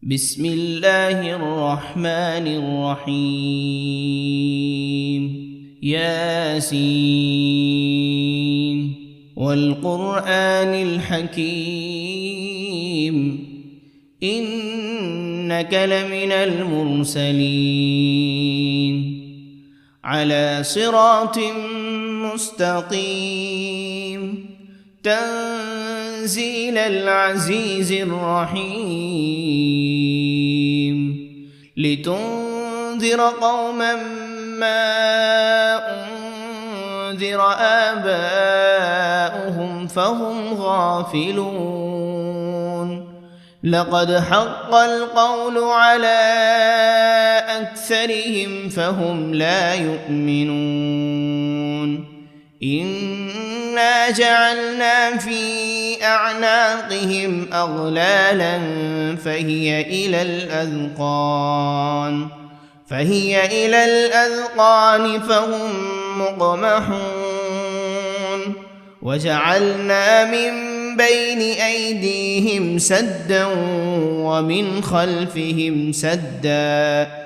بسم الله الرحمن الرحيم ياسين والقرآن الحكيم إنك لمن المرسلين على صراط مستقيم تنزيل العزيز الرحيم لتنذر قوما ما أنذر آباؤهم فهم غافلون لقد حق القول على أكثرهم فهم لا يؤمنون إنا جعلنا في أعناقهم أغلالا فهي إلى الأذقان فهم مقمحون وجعلنا من بين أيديهم سدا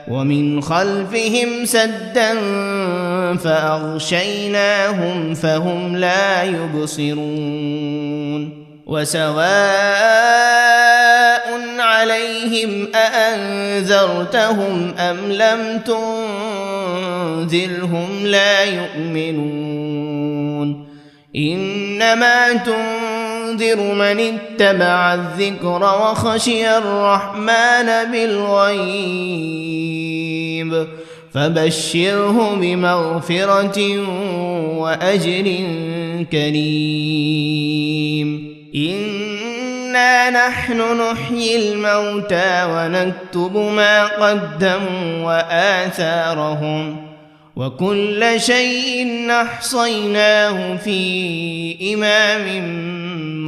ومن خلفهم سدا فأغشيناهم فهم لا يبصرون وسواء عليهم أأنذرتهم أم لم تنذرهم لا يؤمنون إنما تنذر من اتبع الذكر وخشي الرحمن بالغيب فبشره بمغفرة وأجر كريم إنا نحن نحيي الموتى ونكتب ما قدموا وآثارهم وكل شيء أحصيناه في إمام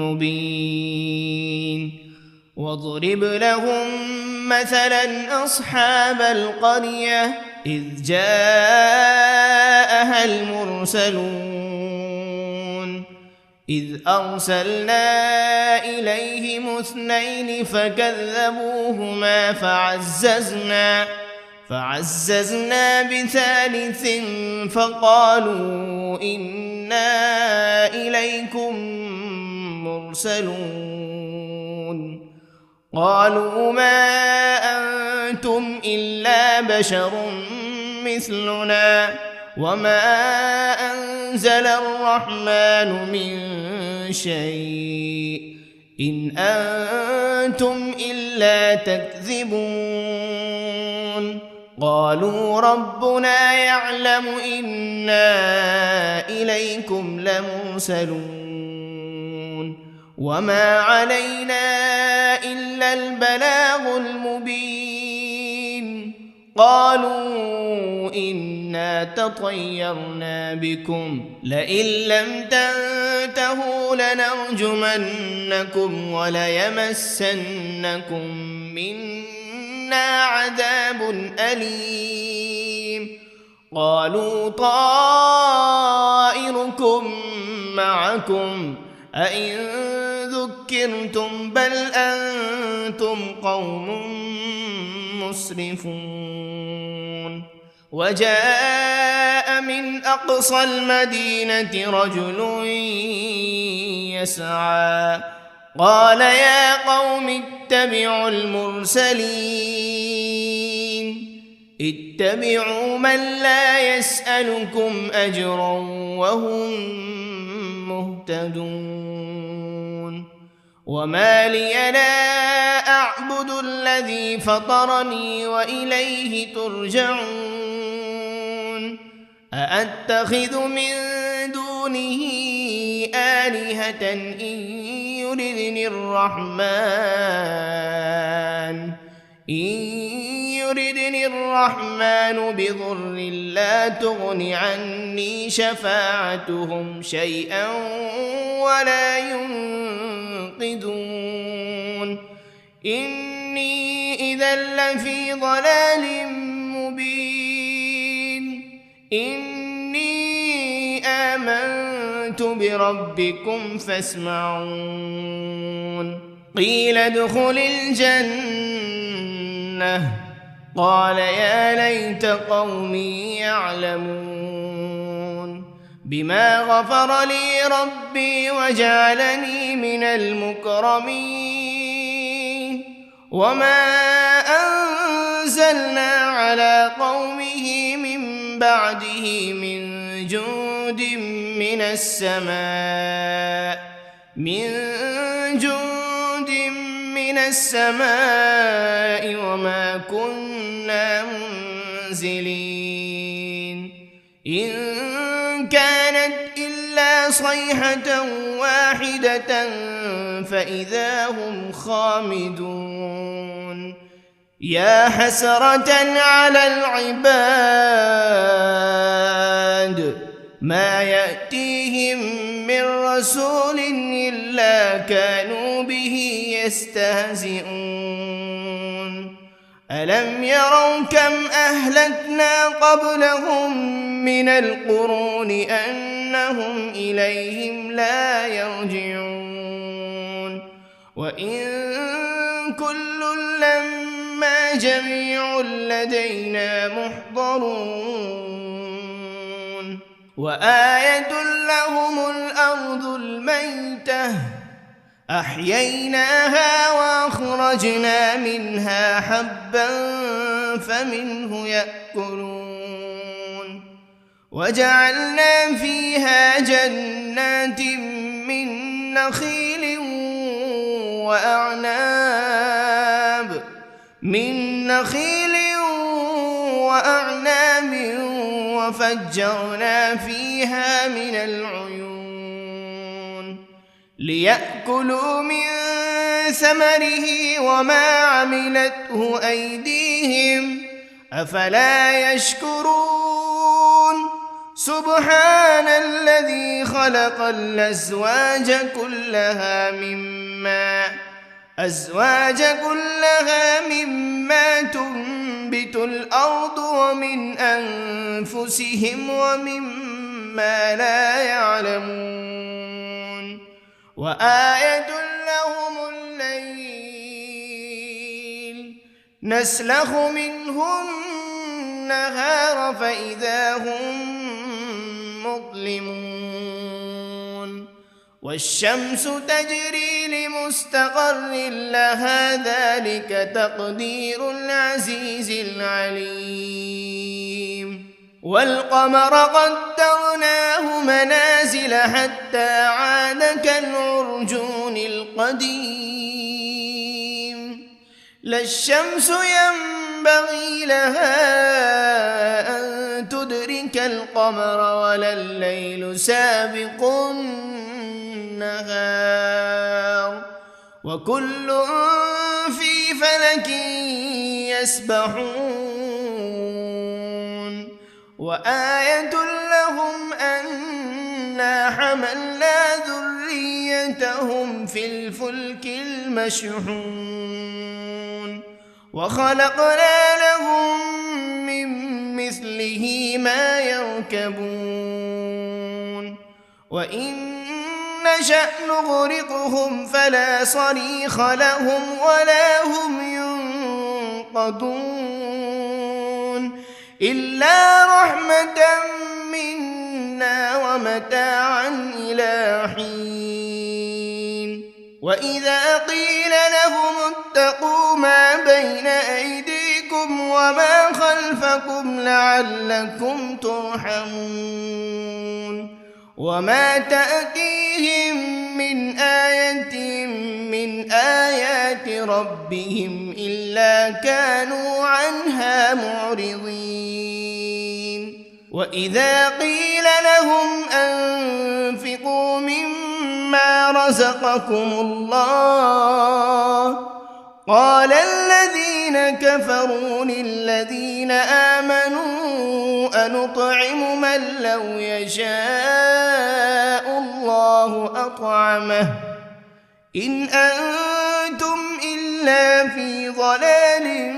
مبين واضرب لهم مثلا أصحاب القرية إذ جاءها المرسلون إذ أرسلنا إليهم 2 فكذبوهما فعززنا بثالث فقالوا إنا إليكم مرسلون قالوا ما أنتم إلا بشر مثلنا وما أنزل الرحمن من شيء إن أنتم إلا تكذبون قالوا ربنا يعلم إنا إليكم لمرسلون وما علينا إلا البلاغ المبين قالوا إنا تطيرنا بكم لئن لم تنتهوا لنرجمنكم وليمسنكم منا عذاب أليم قالوا طائركم معكم أئن ذكرتم بل أنتم قوم مسرفون وجاء من أقصى المدينة رجل يسعى قال يا قوم اتبعوا المرسلين اتبعوا من لا يسألكم أجرا وهم مهتدون وما لي لا أعبد الذي فطرني وإليه ترجعون أأتخذ من دونه آلهة إن يردني الرحمن بضر لا تغن عني شفاعتهم شيئا ولا ينقذون إني إذا لفي ضلال مبين إني آمنت بربكم فاسمعون قيل ادخل الجنة لأغوينه قال يا ليت قومي يعلمون بما غفر لي ربي وجعلني من المكرمين وما أنزلنا على قومه من بعده من جند من السماء وما كنا منزلين إن كانت إلا صيحة واحدة فإذا هم خامدون يا حسرة على العباد ما يأتيهم من رسول إلا كانوا به يستهزئون ألم يروا كم أهلكنا قبلهم من القرون أنهم إليهم لا يرجعون وإن كل لما جميع لدينا محضرون وآية لهم الأرض الميتة أحييناها وأخرجنا منها حبا فمنه يأكلون وجعلنا فيها جنات من نخيل وأعناب وفجرنا فيها من العيون ليأكلوا من ثمره وما عملته أيديهم أفلا يشكرون سبحان الذي خلق الأزواج كلها مما تنبت الأرض ومن أنفسهم ومما لا يعلمون وآية لهم الليل نسلخ منه النهار فإذا هم مظلمون والشمس تجري لمستقر لها ذلك تقدير العزيز العليم والقمر قدرناه منازل حتى عاد كالعرجون القديم لا الشمس ينبغي لها أن تدرك القمر ولا الليل سابق النهار وكل في فلك يسبحون وآية لهم أنا حملنا ذريتهم في الفلك المشحون وخلقنا لهم من مثله ما يركبون وإن نشأ نغرقهم فلا صريخ لهم ولا هم ينقذون إلا رحمة منا ومتاعا إلى حين وإذا قيل لهم اتقوا ما بين أيديكم وما خلفكم لعلكم ترحمون وما تأتيهم من آية من آيات ربهم إلا كانوا عنها معرضين وإذا قيل لهم أنفقوا مما رزقكم الله قال الذين كفروا للذين آمنوا أنطعم من لو يشاء الله أطعمه إن أنتم إلا في ضلال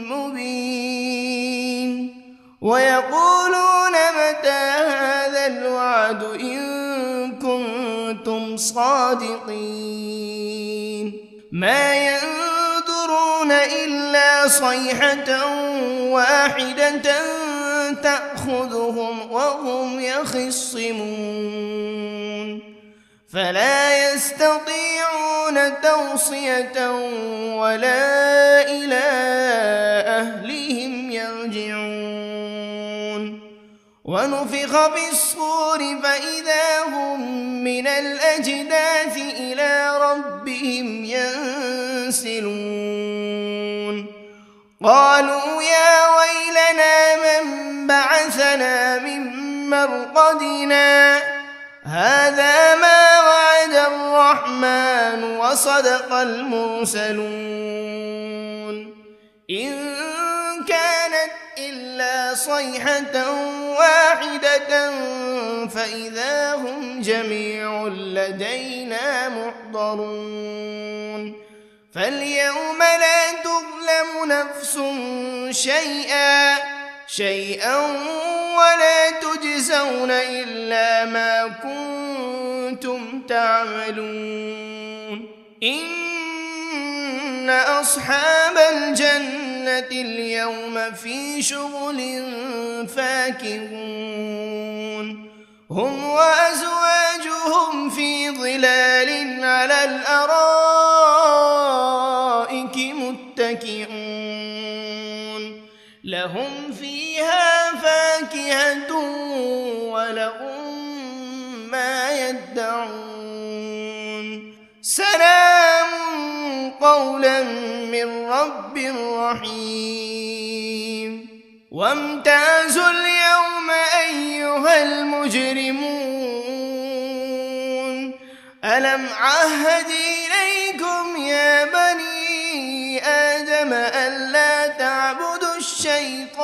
مبين ويقولون متى هذا الوعد إن كنتم صادقين ما ينظرون إلا صيحة واحدة تأخذهم وهم يخصمون فلا يستطيعون توصية ولا إلى أهلهم يرجعون ونفخ في الصور فإذا هم من الأجداث إلى ربهم ينسلون قالوا يا ويلنا من بعثنا من مرقدنا هذا ما وعد الرحمن وصدق المرسلون إن كانت إلا صيحة واحدة فإذا هم جميع لدينا محضرون فاليوم لا تظلم نفس شيئا ولا تجزون إلا ما كنتم تعملون إن أصحاب الجنة اليوم في شغل فاكهون هم وأزواجهم في ظلال على الأرائك متكئون لهم فيها فاكهة ولهم ما يدعون سلام قولا من رب رحيم وامتازوا اليوم أيها المجرمون ألم عهد إليكم يا بني آدم ألا تعبدوا الشيطان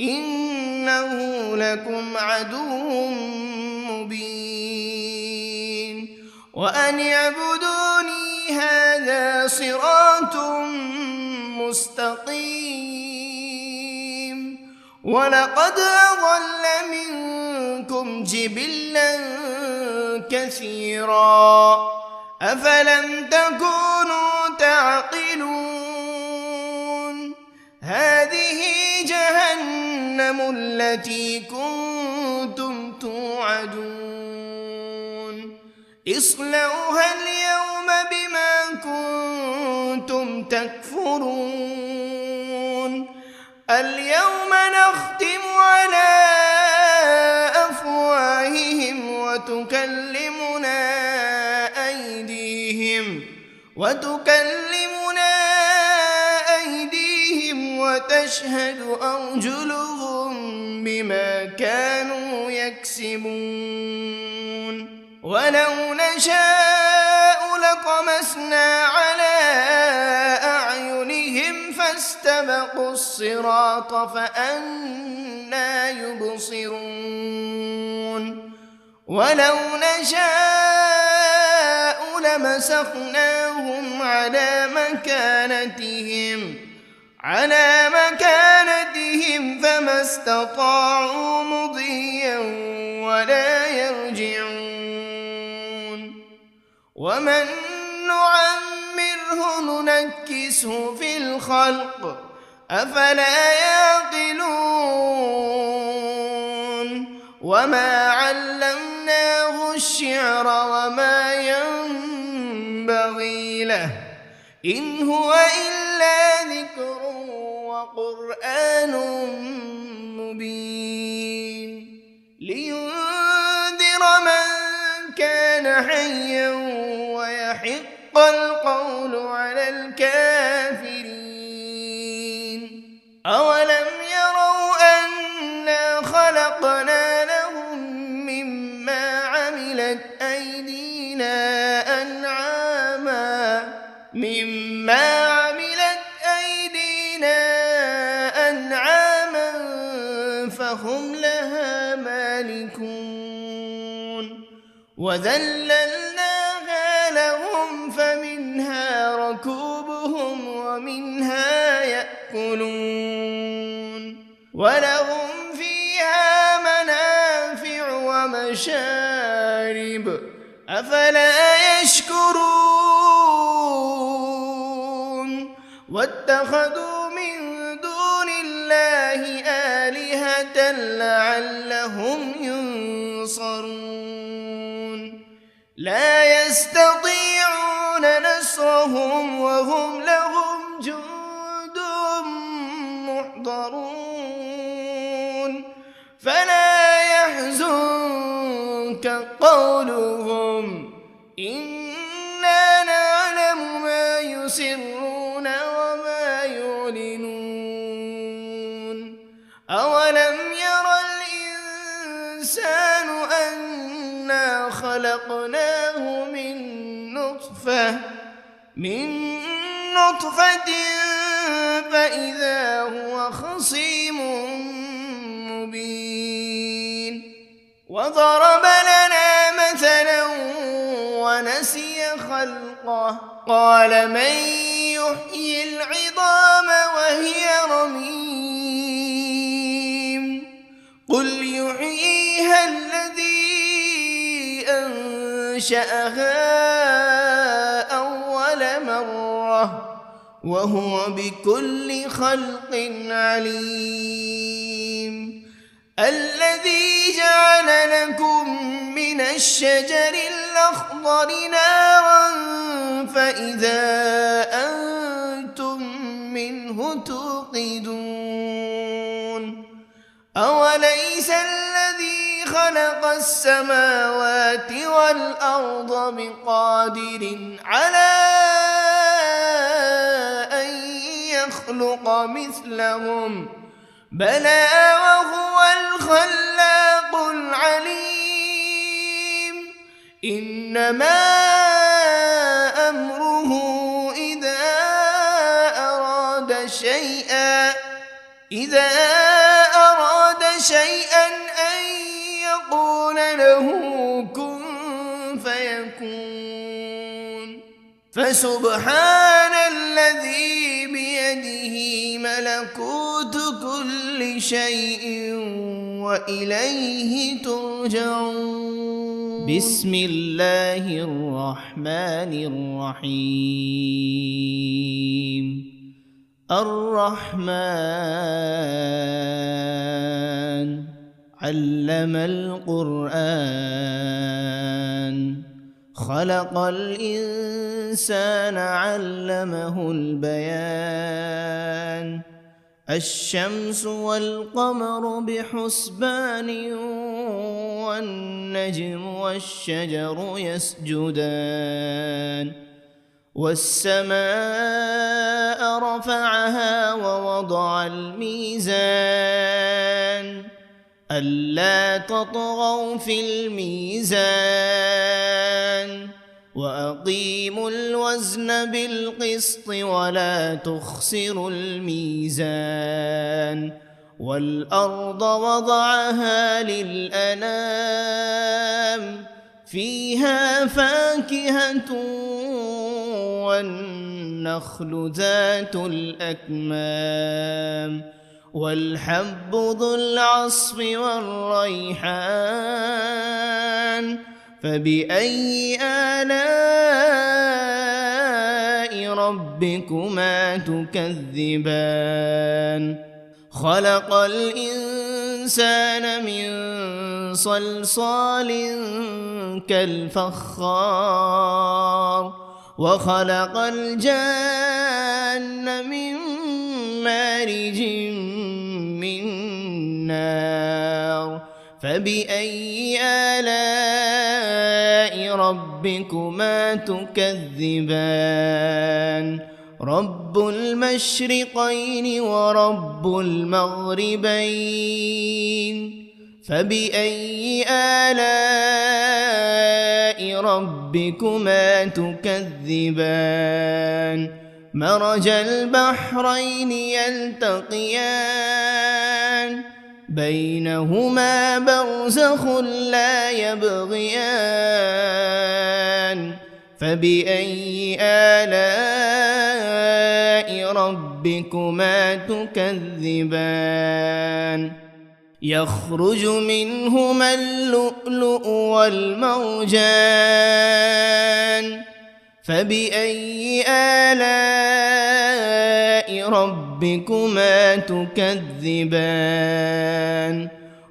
إنه لكم عدو مبين وأن اعبدوني هذا صراط مستقيم ولقد أضل منكم جبلا كثيرا أفلم تكونوا تعقلون هذه جهنم التي كنتم توعدون اصلوها اليوم بما كنتم تكفرون اليوم نختم على أفواههم وتكلمنا أيديهم وتشهد أرجلهم بما كانوا يكسبون ولو نشاء لطمسنا على أعينهم فاستبقوا الصراط فأنى يبصرون ولو نشاء لمسخناهم على مكانتهم فما استطاعوا مضيا ولا يرجعون ومن نعمره ننكسه في الخلق أفلا يعقلون وما علمناه الشعر وما ينبغي له إن هو إلا ذكر وقرآن مبين لينذر من كان حيا ويحق القول على الكافرين أولم يروا أنا خلقنا لهم مما عملت أيدينا أنعاما فهم لها مالكون وذللناها لهم فمنها ركوبهم ومنها يأكلون ولهم فيها منافع ومشارب أفلا يشكرون واتخذوا من دون الله آلهة لعلهم ينصرون لا يستطيعون نصرهم وهم لهم جند محضرون فلا يحزنك قولهم إنا نعلم ما يسرون وما يعلنون أولم ير الإنسان أنا خلقناه من نطفة فإذا هو خصيم مبين وضرب لنا مثلا ونسي خلقه قال من يحيي العظام وهي رميم قل يحييها الذي أنشأها أول مرة وهو بكل خلق عليم الذي جعل لكم من الشجر الأخضر نارا فإذا أنتم منه توقدون أوليس الذي خلق السماوات والأرض بقادر على أن يخلق مثلهم بلى وهو الخلاق العليم إنما أمره إذا أراد شيئا أن يقول له كن فيكون فسبحان الذي بيده ملكوت كل شيء وإليه ترجعون بسم الله الرحمن الرحيم الرحمن علم القرآن خلق الإنسان علمه البيان الشمس والقمر بحسبان والنجم والشجر يسجدان والسماء رفعها ووضع الميزان ألا تطغوا في الميزان وأقيموا الوزن بالقسط ولا تخسروا الميزان والأرض وضعها للأنام فيها فاكهة والنخل ذات الأكمام والحب ذو العصف والريحان فبأي آلاء ربكما تكذبان خلق الإنسان من صلصال كالفخار وخلق الجان من مارج من نار فبأي آلاء ربكما تكذبان رب المشرقين ورب المغربين فبأي آلاء ربكما تكذبان مرج البحرين يلتقيان بينهما برزخ لا يبغيان فبأي آلاء ربكما تكذبان يخرج منهما اللؤلؤ والمرجان فبأي آلاء ربكما تكذبان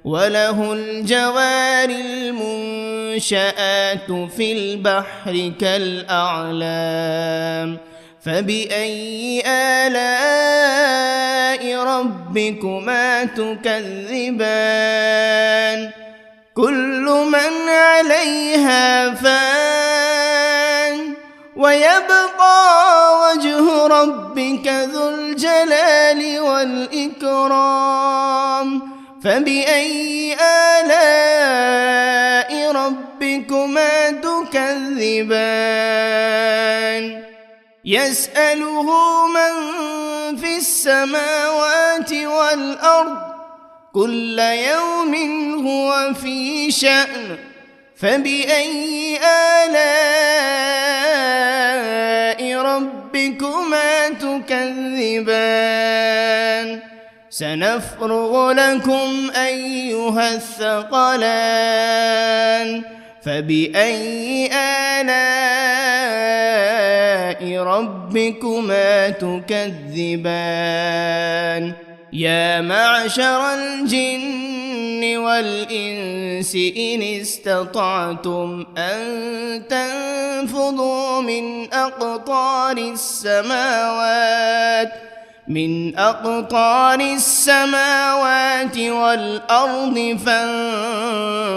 وله الجوار المنشآت في البحر كالأعلام فبأي آلاء ربكما تكذبان كل من عليها فان ويبقى وجه ربك ذو الجلال والإكرام فبأي آلاء ربكما تكذبان يسأله من في السماوات والأرض كل يوم هو في شأن فبأي آلاء ربكما تكذبان سنفرغ لكم أيها الثقلان فبأي آلاء ربكما تكذبان يا معشر الجن والإنس إن استطعتم أن تنفذوا من أقطار السماوات والأرض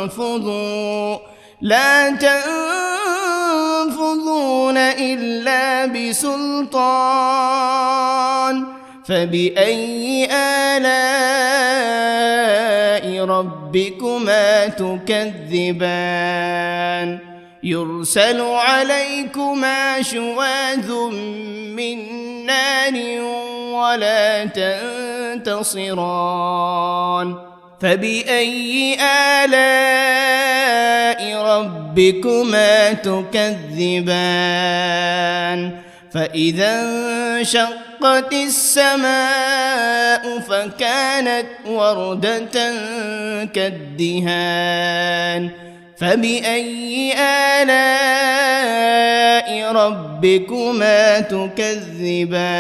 فانفذوا لا تنفذون إلا بسلطان فبأي آلاء ربكما تكذبان يرسل عليكما شواذ من نار ولا تنتصران فبأي آلاء ربكما تكذبان فإذا انشقت السماء فكانت وردة كالدهان فبأي آلاء ربكما تكذبان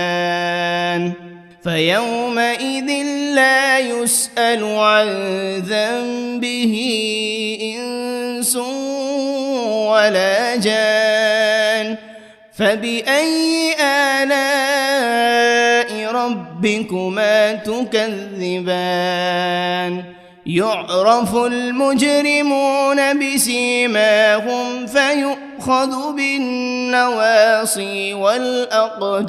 فيومئذ لا يسأل عن ذنبه إنس ولا جان فبأي آلاء ربكما تكذبان يعرف المجرمون بسيماهم فيؤخذ بالنواصي والأقدام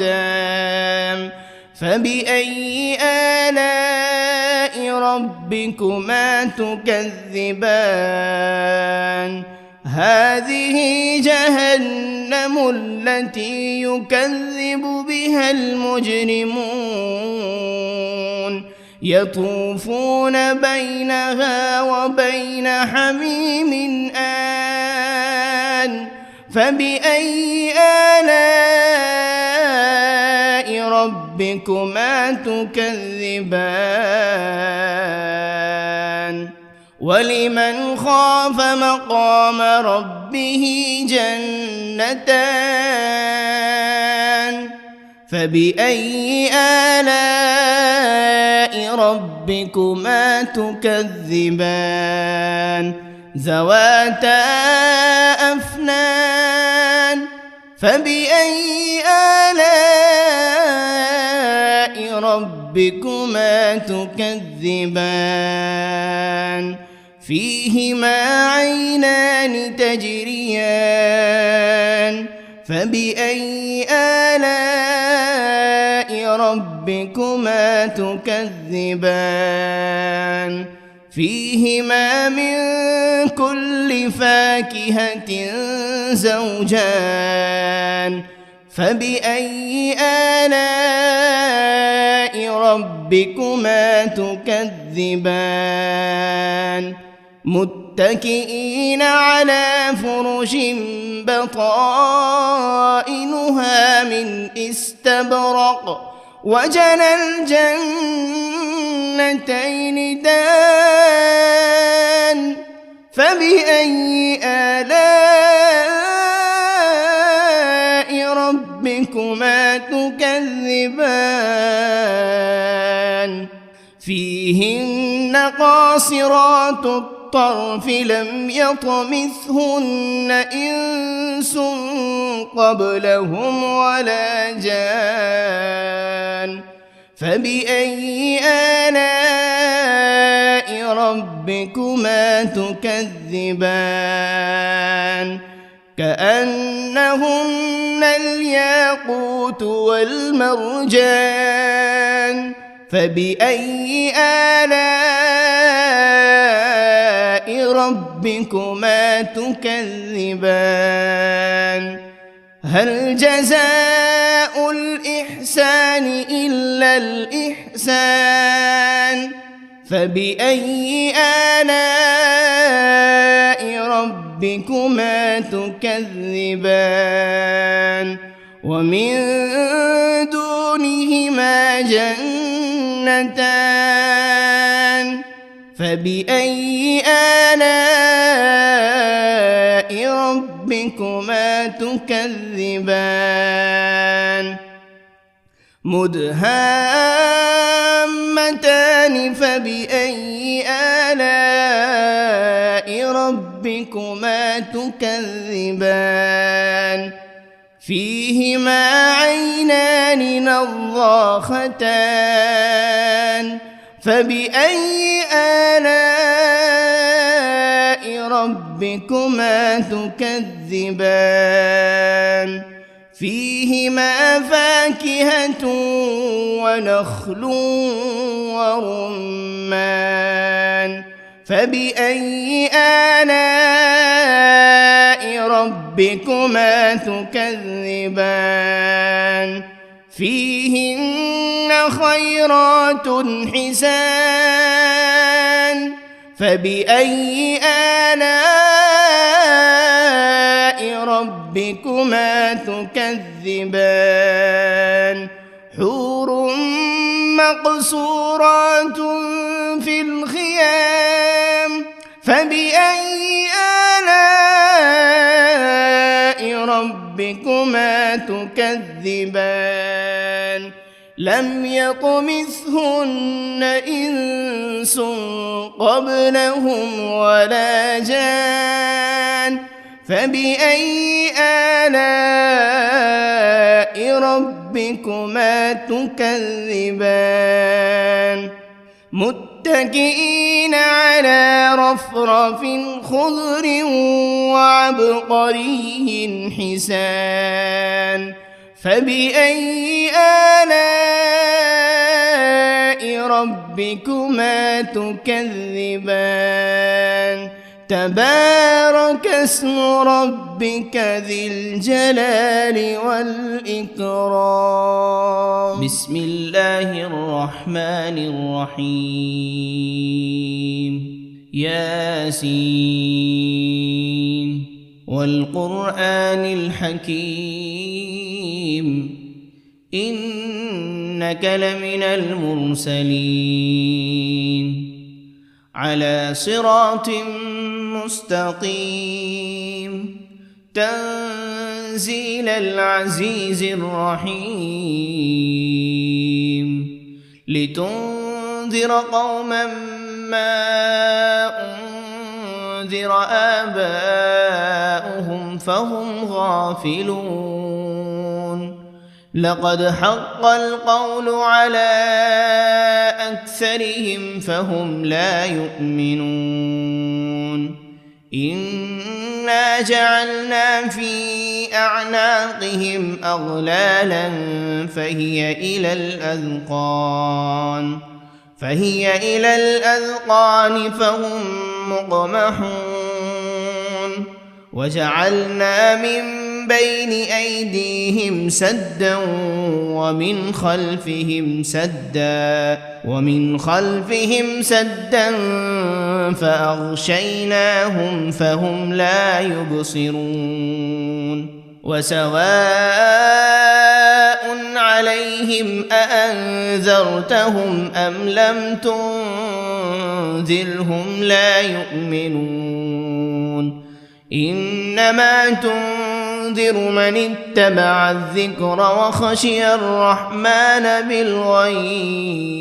فبأي آلاء ربكما تكذبان هذه جهنم التي يكذب بها المجرمون يطوفون بينها وبين حميم آن فبأي آلاء ربكما تكذبان ولمن خاف مقام ربه جنتان فبأي آلاء ربكما تكذبان ذواتا أفنان فبأي آلاء ربكما تكذبان فيهما عينان تجريان فبأي آلاء ربكما تكذبان فيهما من كل فاكهة زوجان فبأي آلاء ربكما تكذبان متكئين على فرش بطائنها من استبرق وجنى الجنتين دان فبأي آلاء ربكما ربكما تكذبان فيهن قاصرات الطرف لم يطمثهن إنس قبلهم ولا جان فبأي آلاء ربكما تكذبان كأنهن الياقوت والمرجان فبأي آلاء ربكما تكذبان هل جزاء الإحسان إلا الإحسان فبأي آلاء ربكما تكذبان ومن دونهما جنتان فبأي آلاء ربكما تكذبان مدهامتان فبأي آلاء ربكما تكذبان فيهما عينان نضاختان فبأي آلاء ربكما تكذبان فيهما فاكهة ونخل ورمان فبأي آلاء ربكما تكذبان فيهن خيرات حسان فبأي آلاء ربكما تكذبان حور مقصورات في الخيام فبأي آلاء ربكما تكذبان لم يطمثهن إنس قبلهم ولا جان فبأي آلاء ربكما تكذبان متكئين على رفرف خضر وعبقري حسان فبأي آلاء ربكما تكذبان تبارك اسم ربك ذي الجلال والإكرام بسم الله الرحمن الرحيم ياسين والقرآن الحكيم إنك لمن المرسلين على صراط مستقيم تنزيل العزيز الرحيم لتنذر قوما ما أنذر آباؤهم فهم غافلون لقد حق القول على أكثرهم فهم لا يؤمنون إنا جعلنا في أعناقهم أغلالا فهي إلى الأذقان فهم مقمحون وجعلنا من بين أيديهم سدا ومن خلفهم سدا فأغشيناهم فهم لا يبصرون وسواء عليهم أأنذرتهم أم لم تنذرهم لا يؤمنون إنما تنذر تنذر من اتبع الذكر وخشي الرحمن بالغيب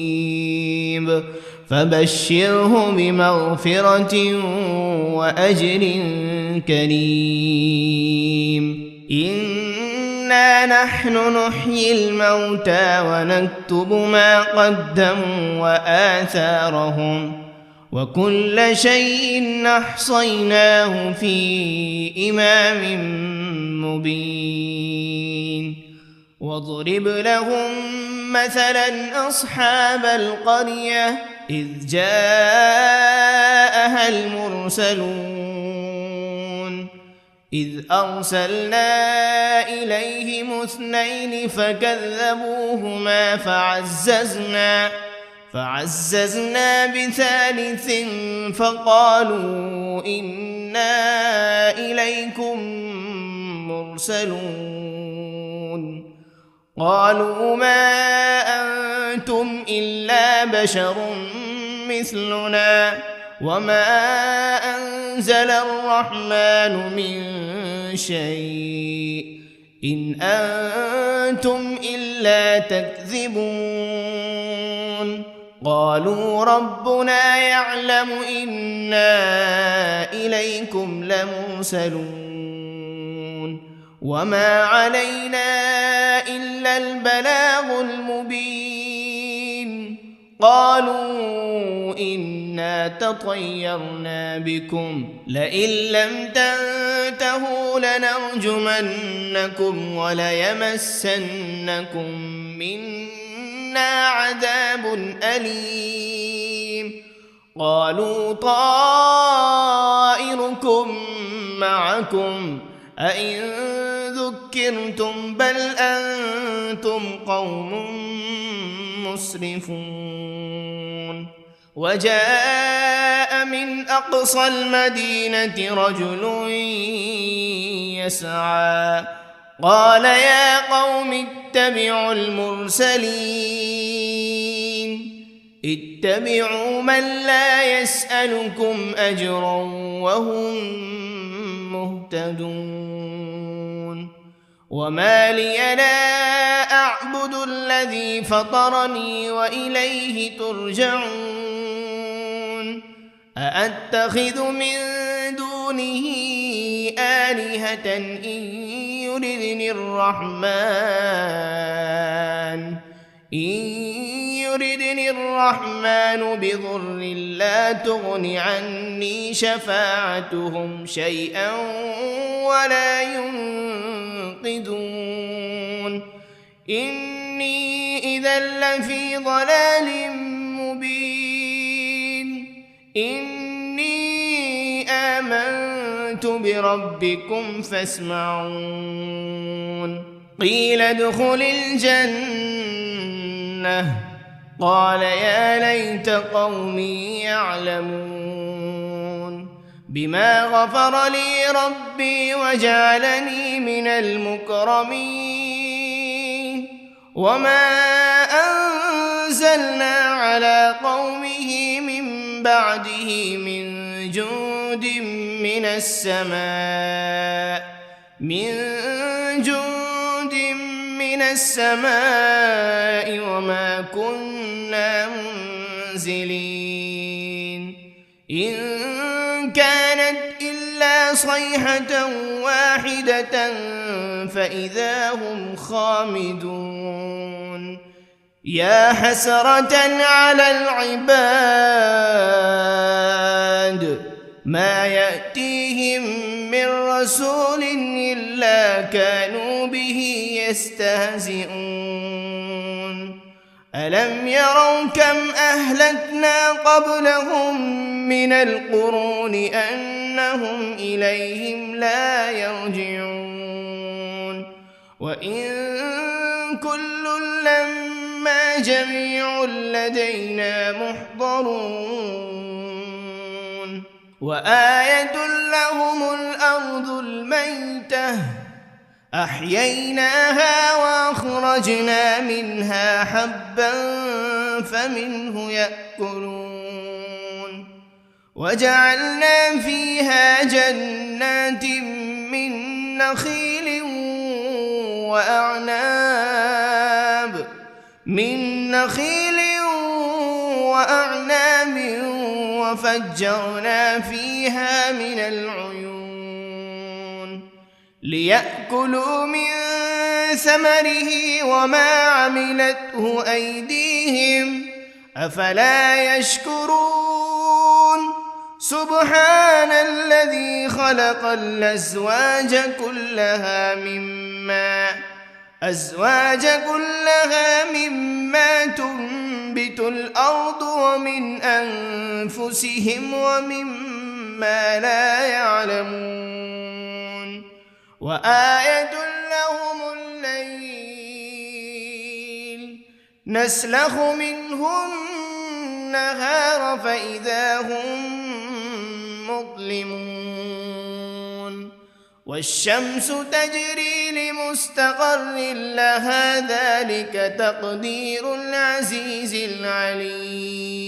فبشره بمغفرة وأجر كريم إنا نحن نحيي الموتى ونكتب ما قدموا وآثارهم وكل شيء أحصيناه في إمام مبين واضرب لهم مثلا أصحاب القرية إذ جاءها المرسلون إذ أرسلنا إليهم 2 فكذبوهما فعززنا ب3 فقالوا إنا إليكم مرسلون قالوا ما أنتم إلا بشر مثلنا وما أنزل الرحمن من شيء إن أنتم إلا تكذبون قالوا ربنا يعلم إنا إليكم لمرسلون وما علينا إلا البلاغ المبين قالوا إنا تطيرنا بكم لئن لم تنتهوا لنرجمنكم وليمسنكم منا عذاب أليم قالوا طائركم معكم أئن ذكرتم بل أنتم قوم مسرفون وجاء من أقصى المدينة رجل يسعى قال يا قوم اتبعوا المرسلين اتبعوا من لا يسألكم أجرا وهم مهتدون وما لي لا أعبد الذي فطرني وإليه ترجعون أأتخذ من دونه آلهة إن يردني الرحمن بضر لا تغن عني شفاعتهم شيئا ولا ينقذون إني إذا لفي ضلال مبين إني آمنت بربكم فاسمعون قيل ادخل الجنة قال يا ليت قومي يعلمون بما غفر لي ربي وجعلني من المكرمين وما أنزلنا على قومه من بعده من جند من السماء وما كنا منزلين إن كانت إلا صيحة واحدة فإذا هم خامدون يا حسرة على العباد ما يأتيهم من رسول إلا كانوا به يستهزئون ألم يروا كم أهلكنا قبلهم من القرون أنهم إليهم لا يرجعون وإن كل لما جميع لدينا محضرون وآية لهم الأرض الميتة أحييناها وأخرجنا منها حبا فمنه يأكلون وجعلنا فيها جنات من نخيل وأعناب من نخيل وأعناب وفجرنا فيها من العيون ليأكلوا من ثمره وما عملته أيديهم أفلا يشكرون سبحان الذي خلق الأزواج كلها مما تنبت الأرض ومن أنفسهم ومما لا يعلمون وآية لهم الليل نسلخ منه النهار فإذا هم مظلمون والشمس تجري لمستقر لها ذلك تقدير العزيز العليم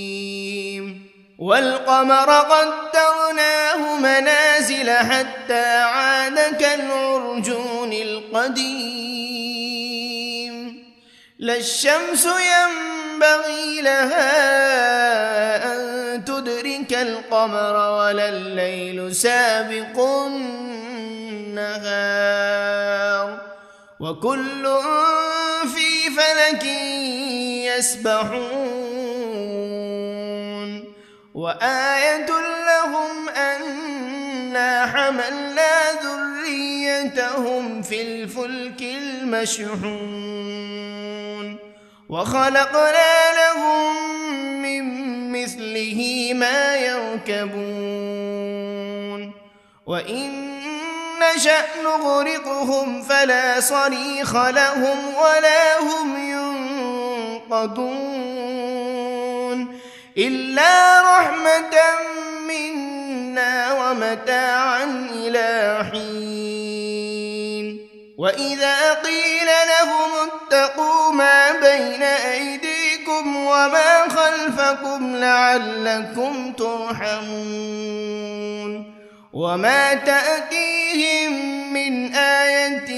والقمر قدرناه منازل حتى عاد كالعرجون القديم لا الشمس ينبغي لها أن تدرك القمر ولا الليل سابق النهار وكل في فلك يسبحون وآية لهم أنا حملنا ذريتهم في الفلك المشحون وخلقنا لهم من مثله ما يركبون وإن نشأ نغرقهم فلا صريخ لهم ولا هم ينقذون إلا رحمة منا ومتاعا إلى حين وإذا قيل لهم اتقوا ما بين أيديكم وما خلفكم لعلكم ترحمون وما تأتيهم من آية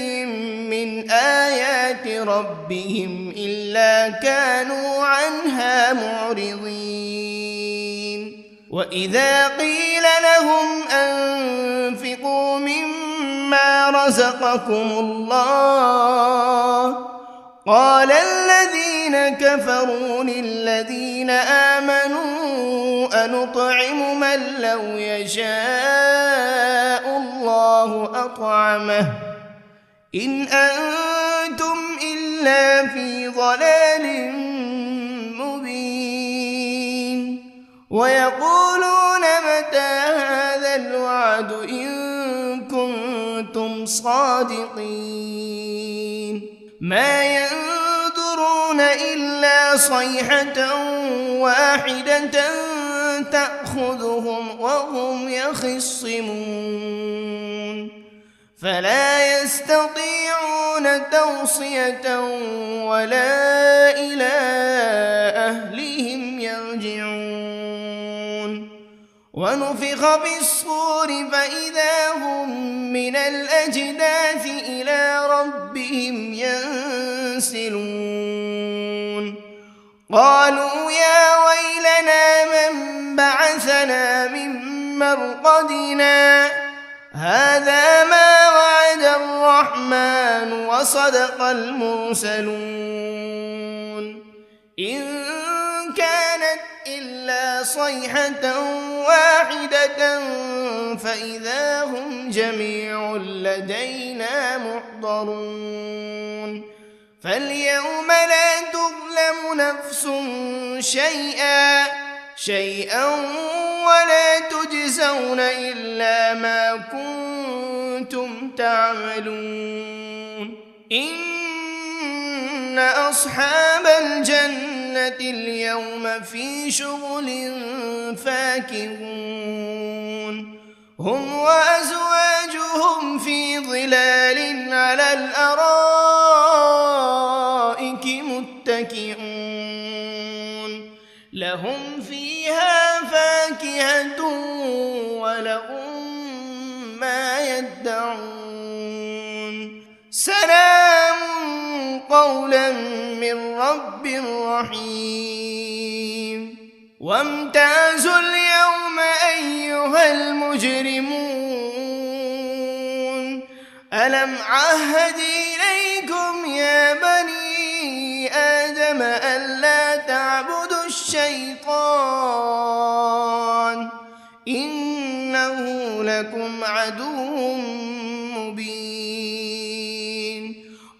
من آيات ربهم إلا كانوا عنها معرضين وإذا قيل لهم أنفقوا مما رزقكم الله قال الذين كفروا للذين آمنوا أنطعم من لو يشاء الله أطعمه إن أنتم إلا في ضلال مبين ويقولون متى هذا الوعد إن كنتم صادقين ما ينظرون إلا صيحة واحدة تأخذهم وهم يخصمون فلا يستطيعون توصية ولا إلى أهلهم يرجعون ونفخ بالصور فإذا هم من الأجداث إلى ربهم ينسلون قالوا يا ويلنا من بعثنا من مرقدنا هذا ما وعد الرحمن وصدق المرسلون إن كانت إلا صيحة واحدة فإذا هم جميع لدينا محضرون فاليوم لا تظلم نفس شيئا ولا تجزون إلا ما كنتم تعملون إن أصحاب الجنة اليوم في شغل فاكهون هم وأزواجهم في ظلال على الأرائك متكئون لهم فيها فاكهة ولهم ما يدعون سلام قولا من رب رحيم وامتازوا اليوم أيها المجرمون ألم عهد إليكم يا بني آدم ألا تعبدوا الشيطان إنه لكم عدو مبين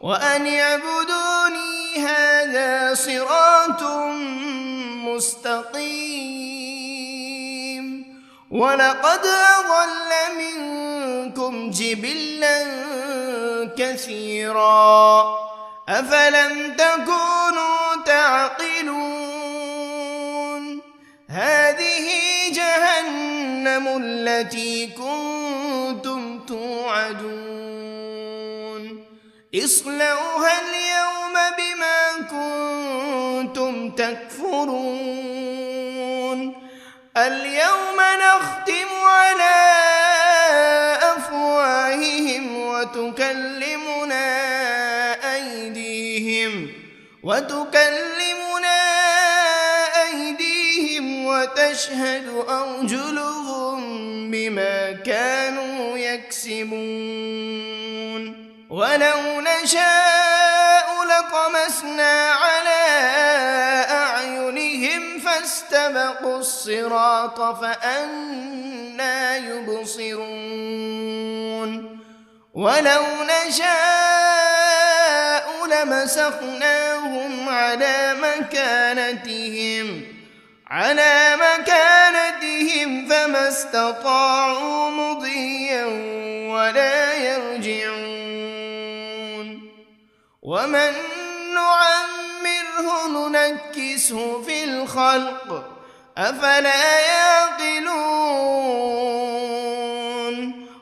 وأن اعبدوني هذا صراط مستقيم ولقد أضل منكم جبلا كثيرا أفلم تكونوا تعقلون هذه جهنم التي كنتم توعدون اصلوها اليوم بما كنتم تكفرون اليوم نختم على أفواههم وتكلمنا أيديهم وتشهد أرجلهم بما كانوا يكسبون ولو نشاء لطمسنا على أعينهم فاستبقوا الصراط فأنى يبصرون ولو نشاء لمسخناهم على مكانتهم فما استطاعوا مضيا ولا يرجعون ومن نعمره ننكسه في الخلق أفلا يعقلون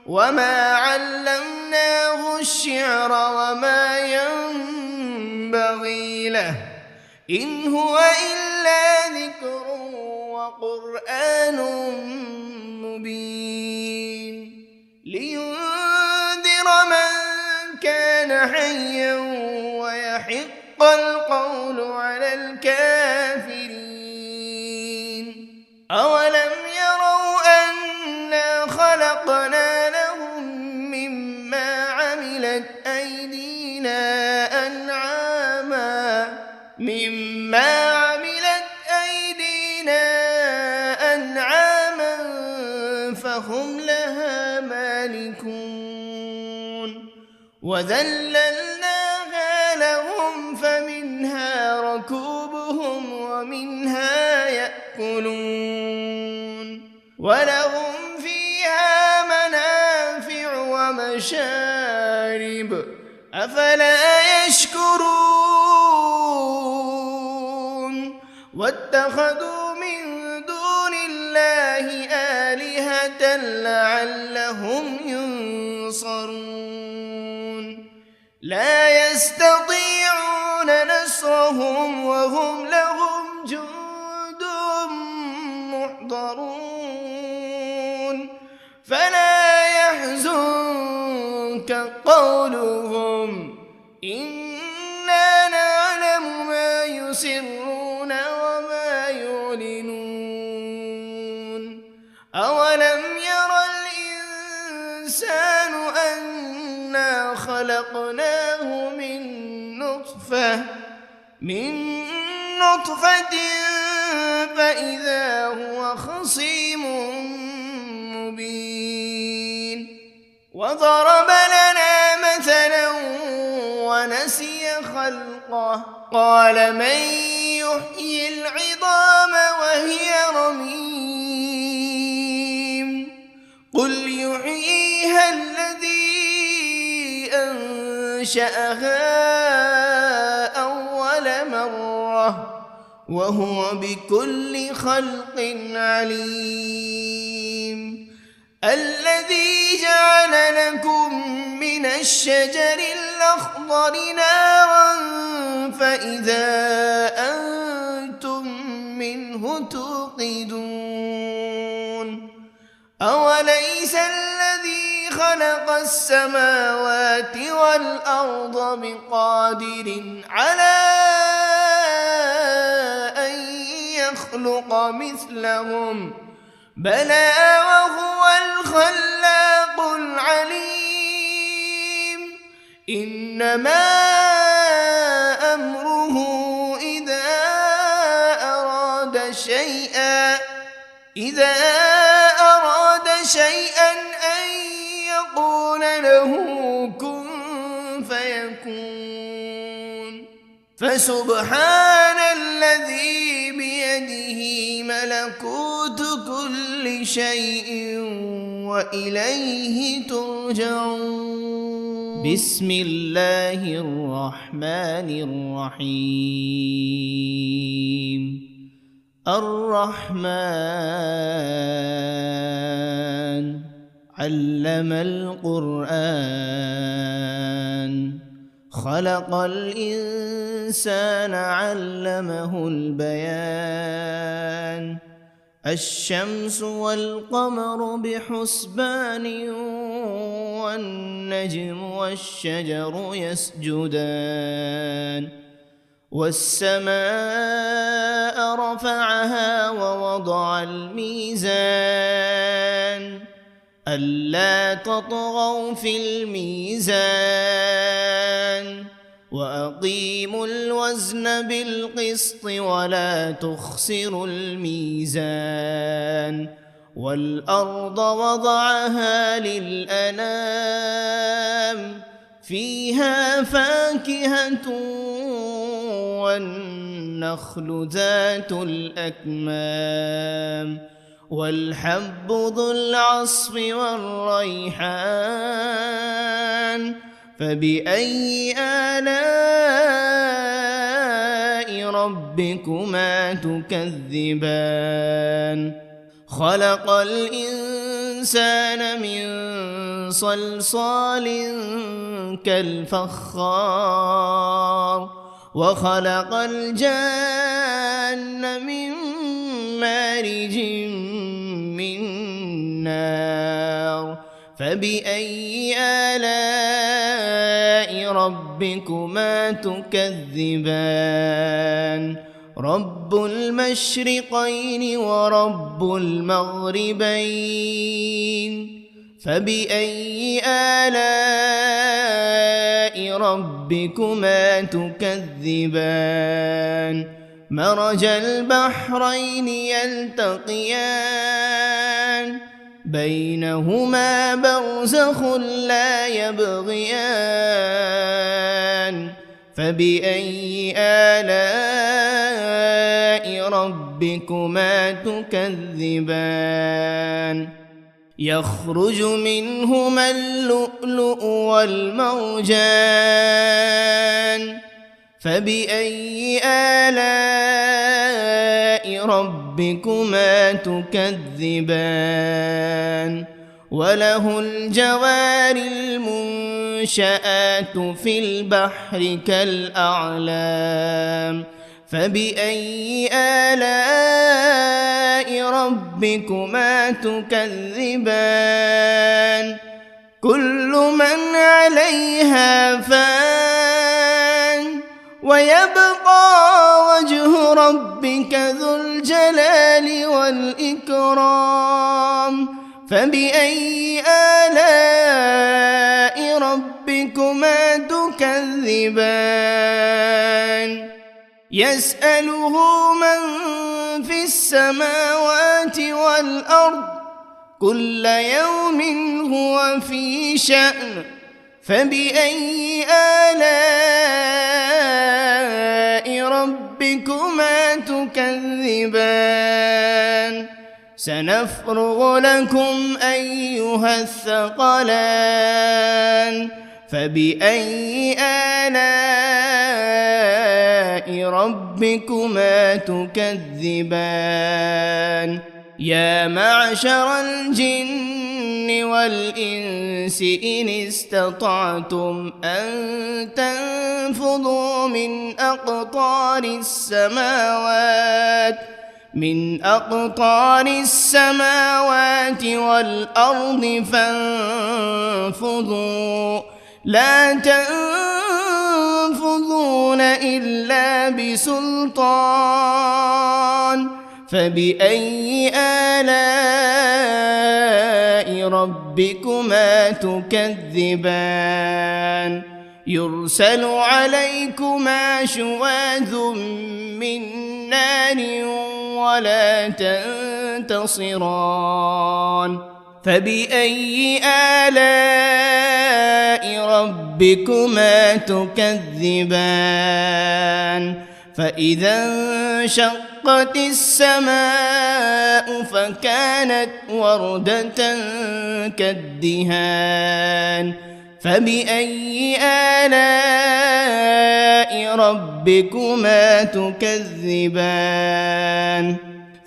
وما علمناه الشعر وما ينبغي له إن هو إلا ذكر وقرآن مبين لينذر من كان حيا ويحق القول على الكافرين أولم يروا أنا خلقنا لهم مما عملت أيدينا أنعاما فهم لها مالكون وذللناها لهم فمنها ركوبهم ومنها يأكلون ولهم فيها منافع ومشارب أفلا يشكرون واتخذوا من دون الله آلهة لعلهم ينصرون لا يستطيعون نصرهم وهم لهم جند محضرون فلا يحزنك قولهم إنا نعلم ما يسرون وما يعلنون أولم ير الإنسان أنا خلقناه من نطفة فإذا هو خصيم مبين وضرب لنا مثلا ونسي خلقه قال من يحيي العظام وهي رميم قل يحييها الذي أنشأها أول مرة وهو بكل خلق عليم الذي جعل لكم من الشجر الأخضر نارا فإذا أنتم منه توقدون أوليس الذي خلق السماوات والأرض بقادر على أن يخلق مثلهم بلى وهو الخلاق العليم إنما أمره إذا أراد شيئا أن يقول له كن فيكون فسبحان الذي بيده ملكوت كل شيء وإليه ترجعون بسم الله الرحمن الرحيم الرحمن علم القرآن خلق الإنسان علمه البيان الشمس والقمر بحسبان والنجم والشجر يسجدان والسماء رفعها ووضع الميزان ألا تطغوا في الميزان وأقيموا الوزن بالقسط ولا تخسروا الميزان والأرض وضعها للأنام فيها فاكهة والنخل ذات الأكمام والحب ذو العصف والريحان فبأي آلاء ربكما تكذبان خلق الإنسان من صلصال كالفخار وخلق الجان من مارج من نار فبأي آلاء ربكما تكذبان رب المشرقين ورب المغربين فبأي آلاء ربكما تكذبان مرج البحرين يلتقيان بينهما برزخ لا يبغيان فبأي آلاء ربكما تكذبان يخرج منهما اللؤلؤ والمرجان فبأي آلاء ربكما تكذبان وله الجوار المنشآت في البحر كالأعلام فبأي آلاء ربكما تكذبان كل من عليها فان ويبقى وجه ربك ذو الجلال والإكرام فبأي آلاء ربكما تكذبان يسأله من في السماوات والأرض كل يوم هو في شأن فبأي آلاء ربكما تكذبان سنفرغ لكم أيها الثقلان فبأي آلاء ربكما تكذبان يا معشر الجن والإنس إن استطعتم أن تنفذوا من أقطار السماوات من أقطار السماوات والأرض فانفضوا لا تنفذون إلا بسلطان فبأي آلاء ربكما تكذبان يرسل عليكما شواذ من نار ولا تنتصران فبأي آلاء ربكما تكذبان فإذا انشقت السماء فكانت وردة كالدهان فبأي آلاء ربكما تكذبان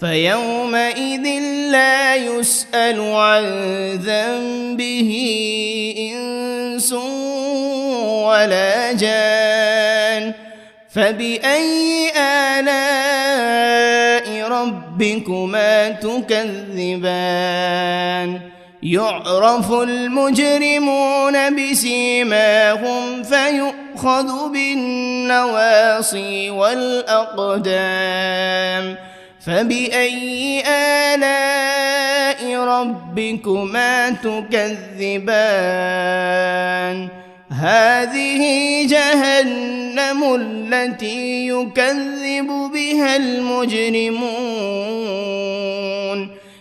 فيومئذ لا يسأل عن ذنبه إنس ولا جان فبأي آلاء ربكما تكذبان يعرف المجرمون بسيماهم فيؤخذ بالنواصي والأقدام فبأي آلاء ربكما تكذبان هذه جهنم التي يكذب بها المجرمون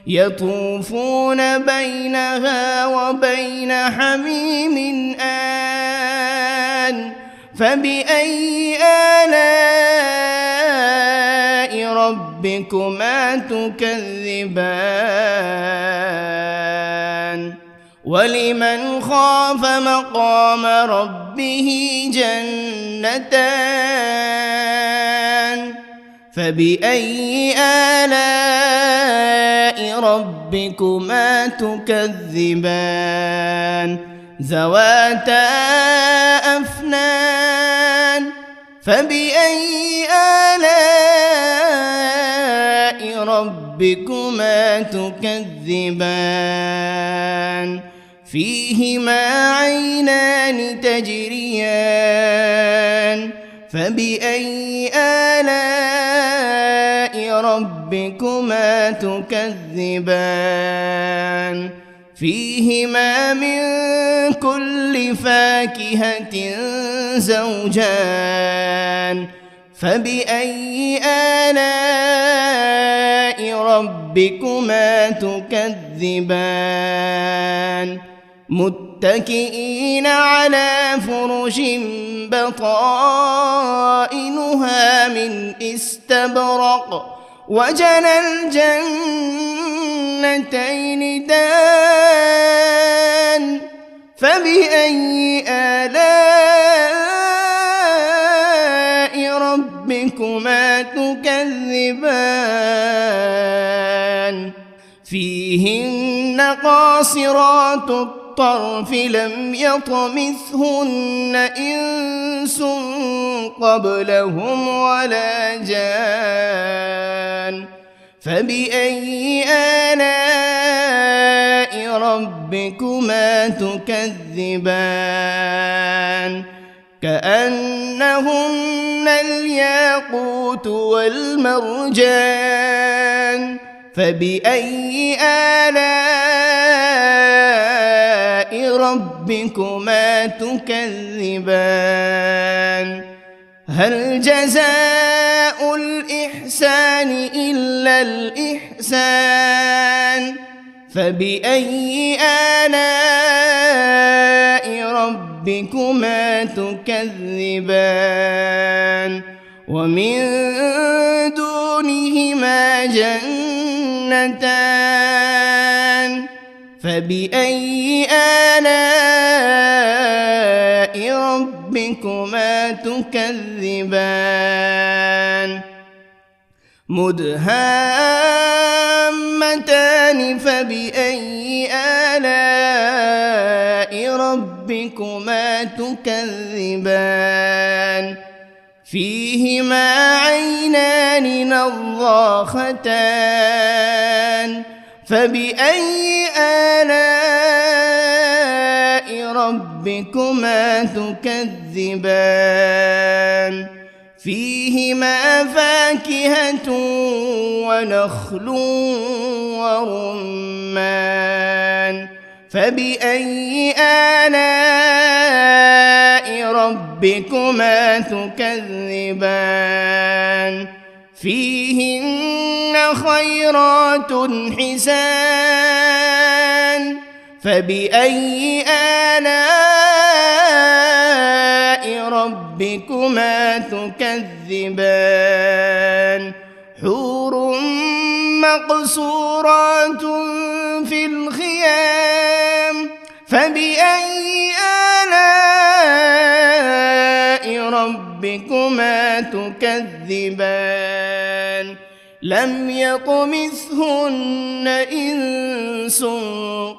يطوفون بينها وبين حميم آن فبأي آلاء ربكما تكذبان ولمن خاف مقام ربه جنتان فبأي آلاء ربكما تكذبان ذواتا أفنان فبأي آلاء ربكما تكذبان فيهما عينان تجريان فبأي آلاء ربكما تكذبان فيهما من كل فاكهة زوجان فبأي آلاء ربكما تكذبان متكئين على فرش بطائنها من استبرق وجنى الجنتين دان فبأي آلاء ربكما تكذبان فيهن قاصرات الطرف لم يطمثهن إنس قبلهم ولا جان فبأي آلاء ربكما تكذبان كأنهن الياقوت والمرجان فبأي آلاء ربكما تكذبان هل جزاء الإحسان إلا الإحسان فبأي آلاء ربكما تكذبان ومن دونهما جنتان فبأي آلاء ربكما تكذبان مدهامتان فبأي آلاء ربكما تكذبان فيهما عينان الميزان نضاختان فبأي آلاء ربكما تكذبان فيهما فاكهة ونخل ورمان فبأي آلاء ربكما تكذبان فيهن خيرات حسان فبأي آلاء ربكما تكذبان حور مقصورات في الخيام فبأي آلاء ربكما تكذبان لم يطمثهن إنس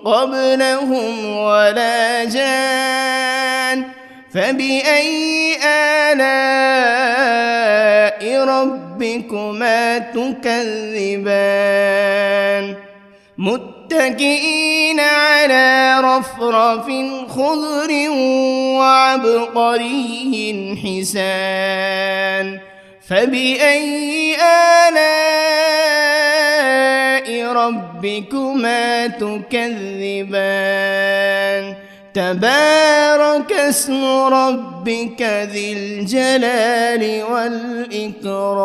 قبلهم ولا جان فبأي آلاء ربكما تكذبان متكئين على رفرف خضر وعبقري حسان فبأي آلاء ربكما تكذبان تبارك اسم ربك ذي الجلال والإكرام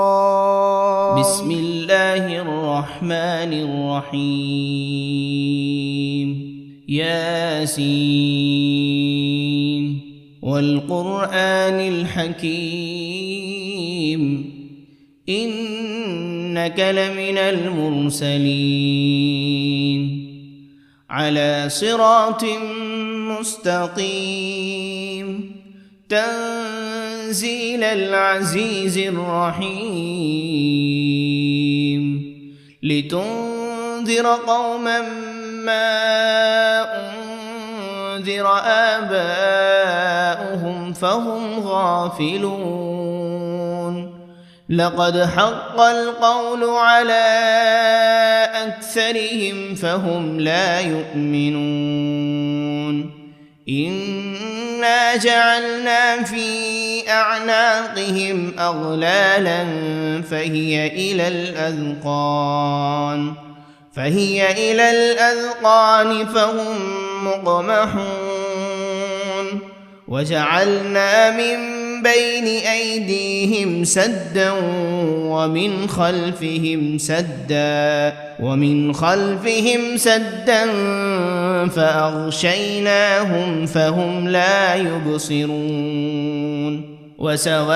بسم الله الرحمن الرحيم ياسين والقرآن الحكيم إنك لمن المرسلين على صراط مستقيم تنزيل العزيز الرحيم لتنذر قوما ما أنذر آباؤهم فهم غافلون لقد حق القول على أكثرهم فهم لا يؤمنون إنا جعلنا في أعناقهم أغلالا فهي إلى الأذقان فهم مقمحون وجعلنا من بين أيديهم سدا ومن خلفهم سدا فأغشيناهم فهم لا يبصرون وسواء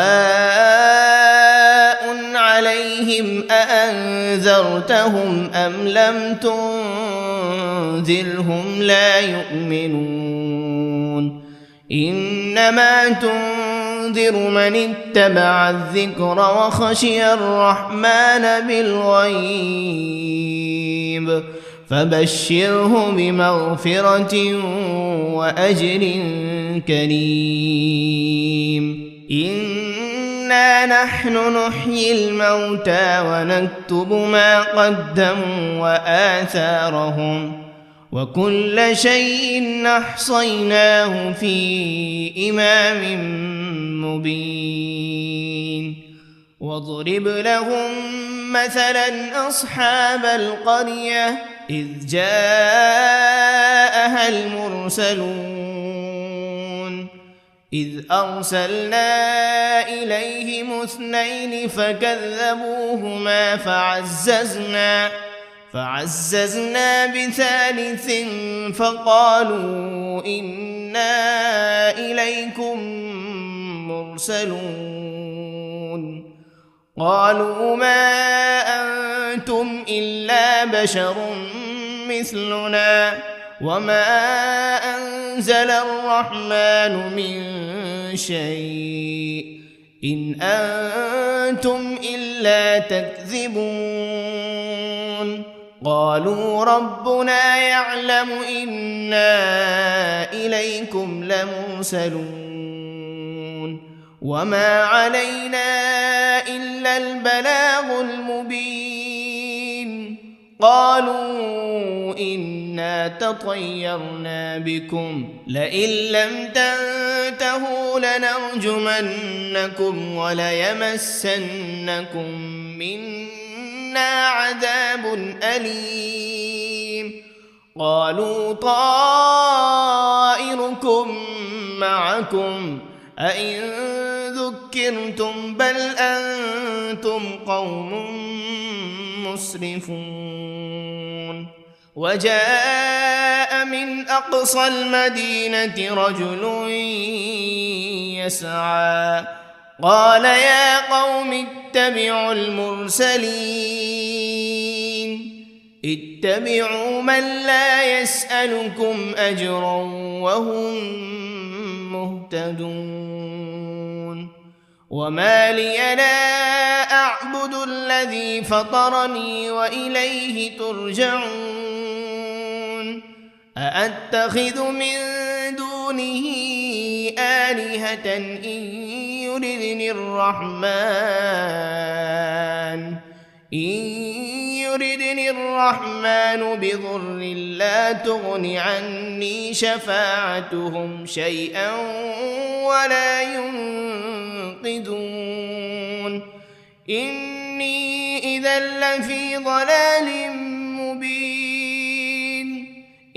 عليهم أأنذرتهم أم لم تنذرهم لا يؤمنون إنما تنذر من اتبع الذكر وخشي الرحمن بالغيب فبشره بمغفرة وأجر كريم إنا نحن نحيي الموتى ونكتب ما قدموا وآثارهم وكل شيء أحصيناه في إمام مبين واضرب لهم مثلا أصحاب القرية إذ جاءها المرسلون إذ أرسلنا إليهم 2 فكذبوهما فعززنا بثالث فقالوا إنا إليكم مرسلون قالوا ما أنتم إلا بشر مثلنا وما أنزل الرحمن من شيء إن أنتم إلا تكذبون قالوا ربنا يعلم إنا إليكم لمرسلون وما علينا إلا إلا البلاغ المبين قالوا إنا تطيرنا بكم لئن لم تنتهوا لنرجمنكم وليمسنكم منا عذاب أليم قالوا طائركم معكم أئن ذكرتم بل أنتم قوم مسرفون وجاء من أقصى المدينة رجل يسعى قال يا قوم اتبعوا المرسلين اتبعوا من لا يسألكم أجرا وهم مهتدون وما لي لا أعبد الذي فطرني وإليه ترجعون أأتخذ من دونه آلهة إن يردني الرحمن بضر لا تغن عني شفاعتهم شيئا ولا ينقذون إني إذا لفي ضلال مبين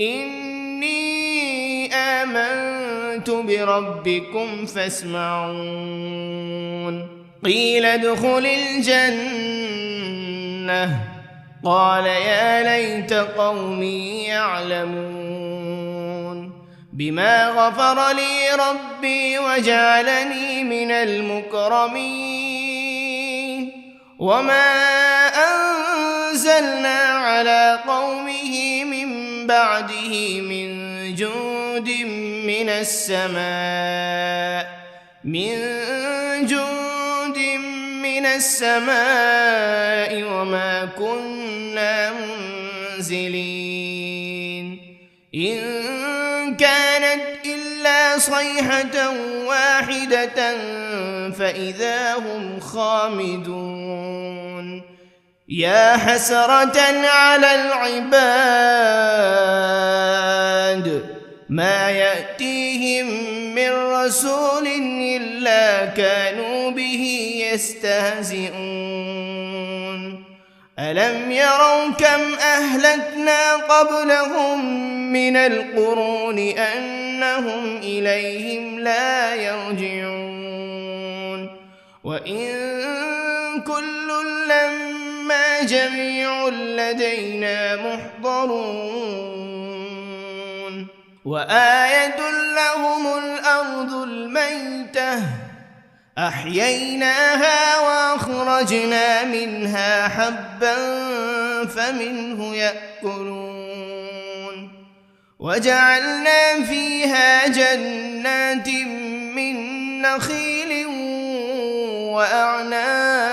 إني آمنت بربكم فاسمعون قيل ادخل الجنة قال يا ليت قومي يعلمون بما غفر لي ربي وجعلني من المكرمين وما أنزلنا على قومه من بعده من جند من السماء وما كنا منزلين إن كانت إلا صيحة واحدة فإذا هم خامدون يا حسرة على العباد ما يأتيهم من رسول إلا كانوا به يستهزئون ألم يروا كم أهلكنا قبلهم من القرون أنهم إليهم لا يرجعون وإن كل لما جميع لدينا محضرون وآية لهم الأرض الميتة أحييناها وأخرجنا منها حبا فمنه يأكلون وجعلنا فيها جنات من نخيل وأعناب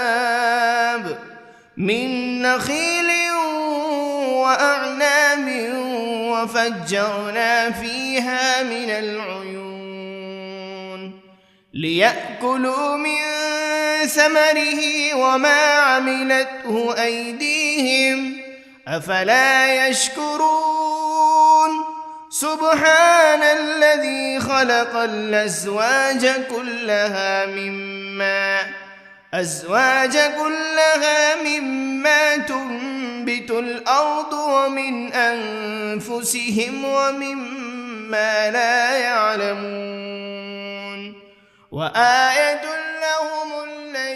وفجرنا فيها من العيون ليأكلوا من ثمره وما عملته أيديهم أفلا يشكرون سبحان الذي خلق الأزواج كلها مما تنبت الأرض ومن أنفسهم ومما لا يعلمون وآية لهم الليل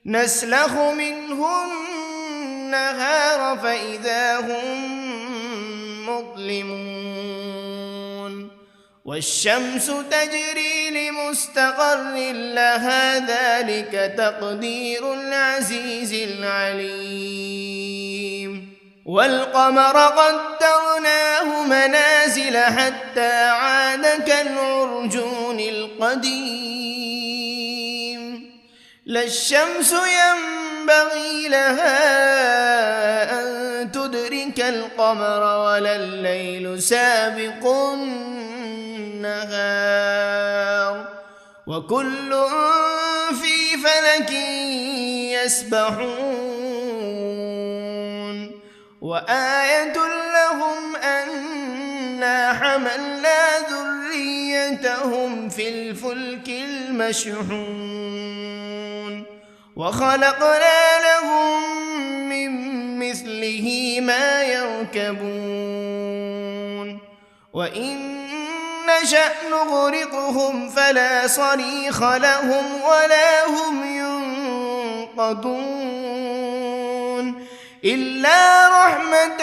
نسلخ منه النهار فإذا هم مظلمون والشمس تجري لمستقر لها ذلك تقدير العزيز العليم والقمر قدرناه منازل حتى عاد كالعرجون القديم لا الشمس ينبغي لها أن تدرك القمر ولا الليل سابق النهار وكل فلك يسبحون وآية لهم أنا حملنا ذريتهم في الفلك المشحون وخلقنا لهم من مثله ما يركبون وإن نشأ نغرقهم فلا صريخ لهم ولا هم ينقذون إلا رحمة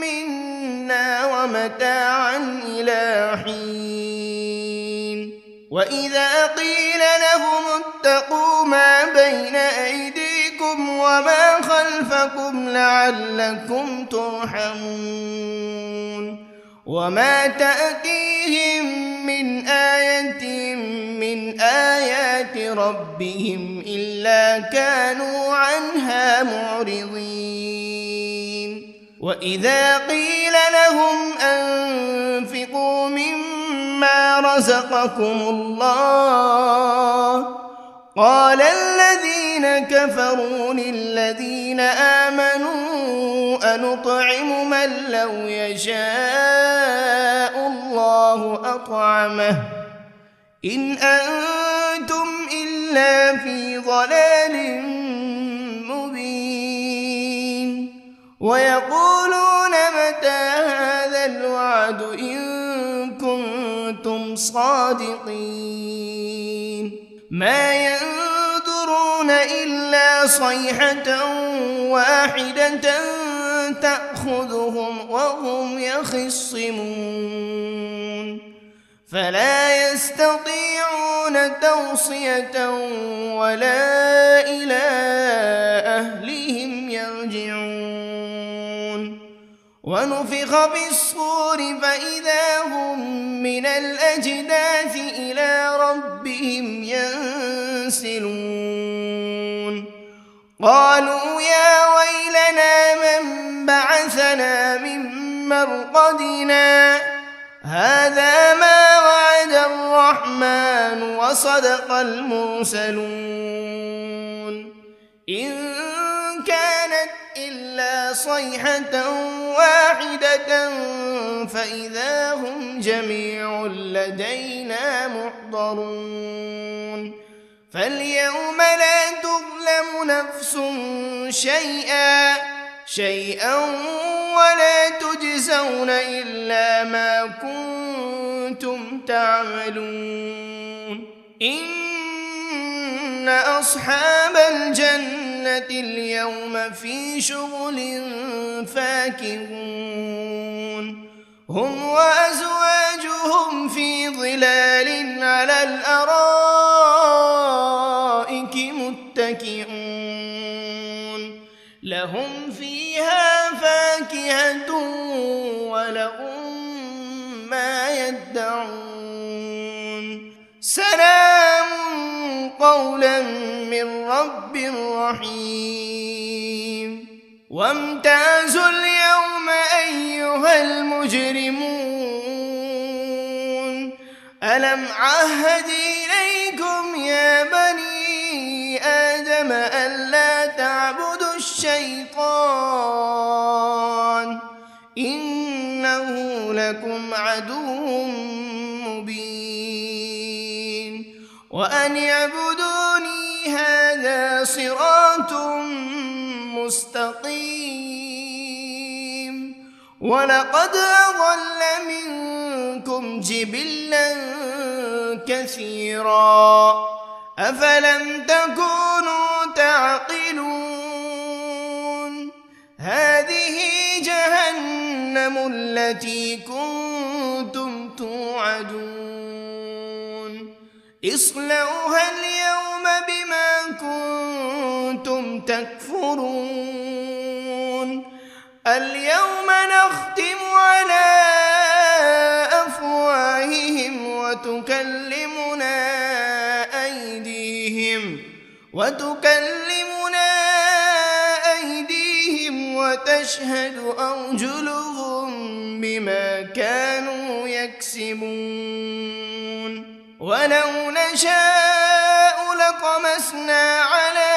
منا ومتاعا إلى حين وإذا قيل لهم اتقوا ما بين أيديكم وما خلفكم لعلكم ترحمون وما تأتيهم من آية من آيات ربهم إلا كانوا عنها معرضين وإذا قيل لهم أنفقوا مما رزقكم الله قال الذين كفروا للذين آمنوا أنطعم من لو يشاء الله أطعمه إن أنتم إلا في ضلال مبين ويقولون متى هذا الوعد إن كنتم صادقين ما ينظرون إلا صيحة واحدة تأخذهم وهم يخصمون فلا يستطيعون توصية ولا إلى أهلهم يرجعون ونفخ بالصور فإذا هم من الأجداث إلى ربهم ينسلون قالوا يا ويلنا من بعثنا من مرقدنا هذا ما وعد الرحمن وصدق المرسلون إن كانت إلا صيحة واحدة فإذا هم جميع لدينا محضرون فاليوم لا تظلم نفس شيئا ولا تجزون إلا ما كنتم تعملون إن أصحاب الجنة اليوم في شغل فاكهون هم وأزواجهم في ظلال على الأرائك متكئون لهم فيها فاكهة ولهم ما يدعون سلام قولا من رب رحيم وامتازوا اليوم أيها المجرمون ألم عهد إليكم يا بني آدم ألا تعبدوا الشيطان إنه لكم عدو مبين وأن اعبدوني هذا صراط مستقيم ولقد أضل منكم جبلا كثيرا أفلم تكونوا تعقلون هذه جهنم التي كنتم توعدون اصلوها اليوم بما كنتم تكفرون اليوم نختم على أفواههم وتكلمنا أيديهم وتشهد أرجلهم بما كانوا يكسبون ولو نشاء فطمسنا على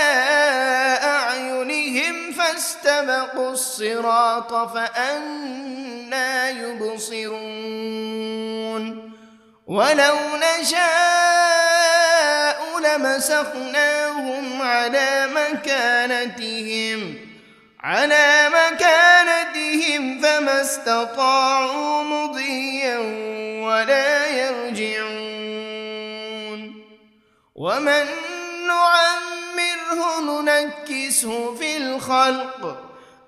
أعينهم فاستبقوا الصراط فأنى يبصرون ولو نشاء لمسخناهم على مكانتهم فما استطاعوا مضيا ولا يرجعون ومن نعمره ننكسه في الخلق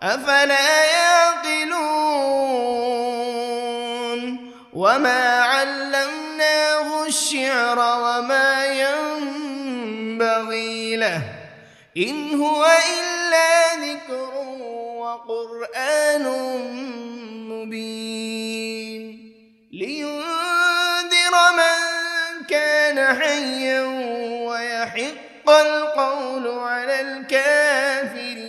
أفلا يعقلون وما علمناه الشعر وما ينبغي له إن هو إلا ذكر وقرآن مبين لينذر من كان حيا ويحق القول على الكافرين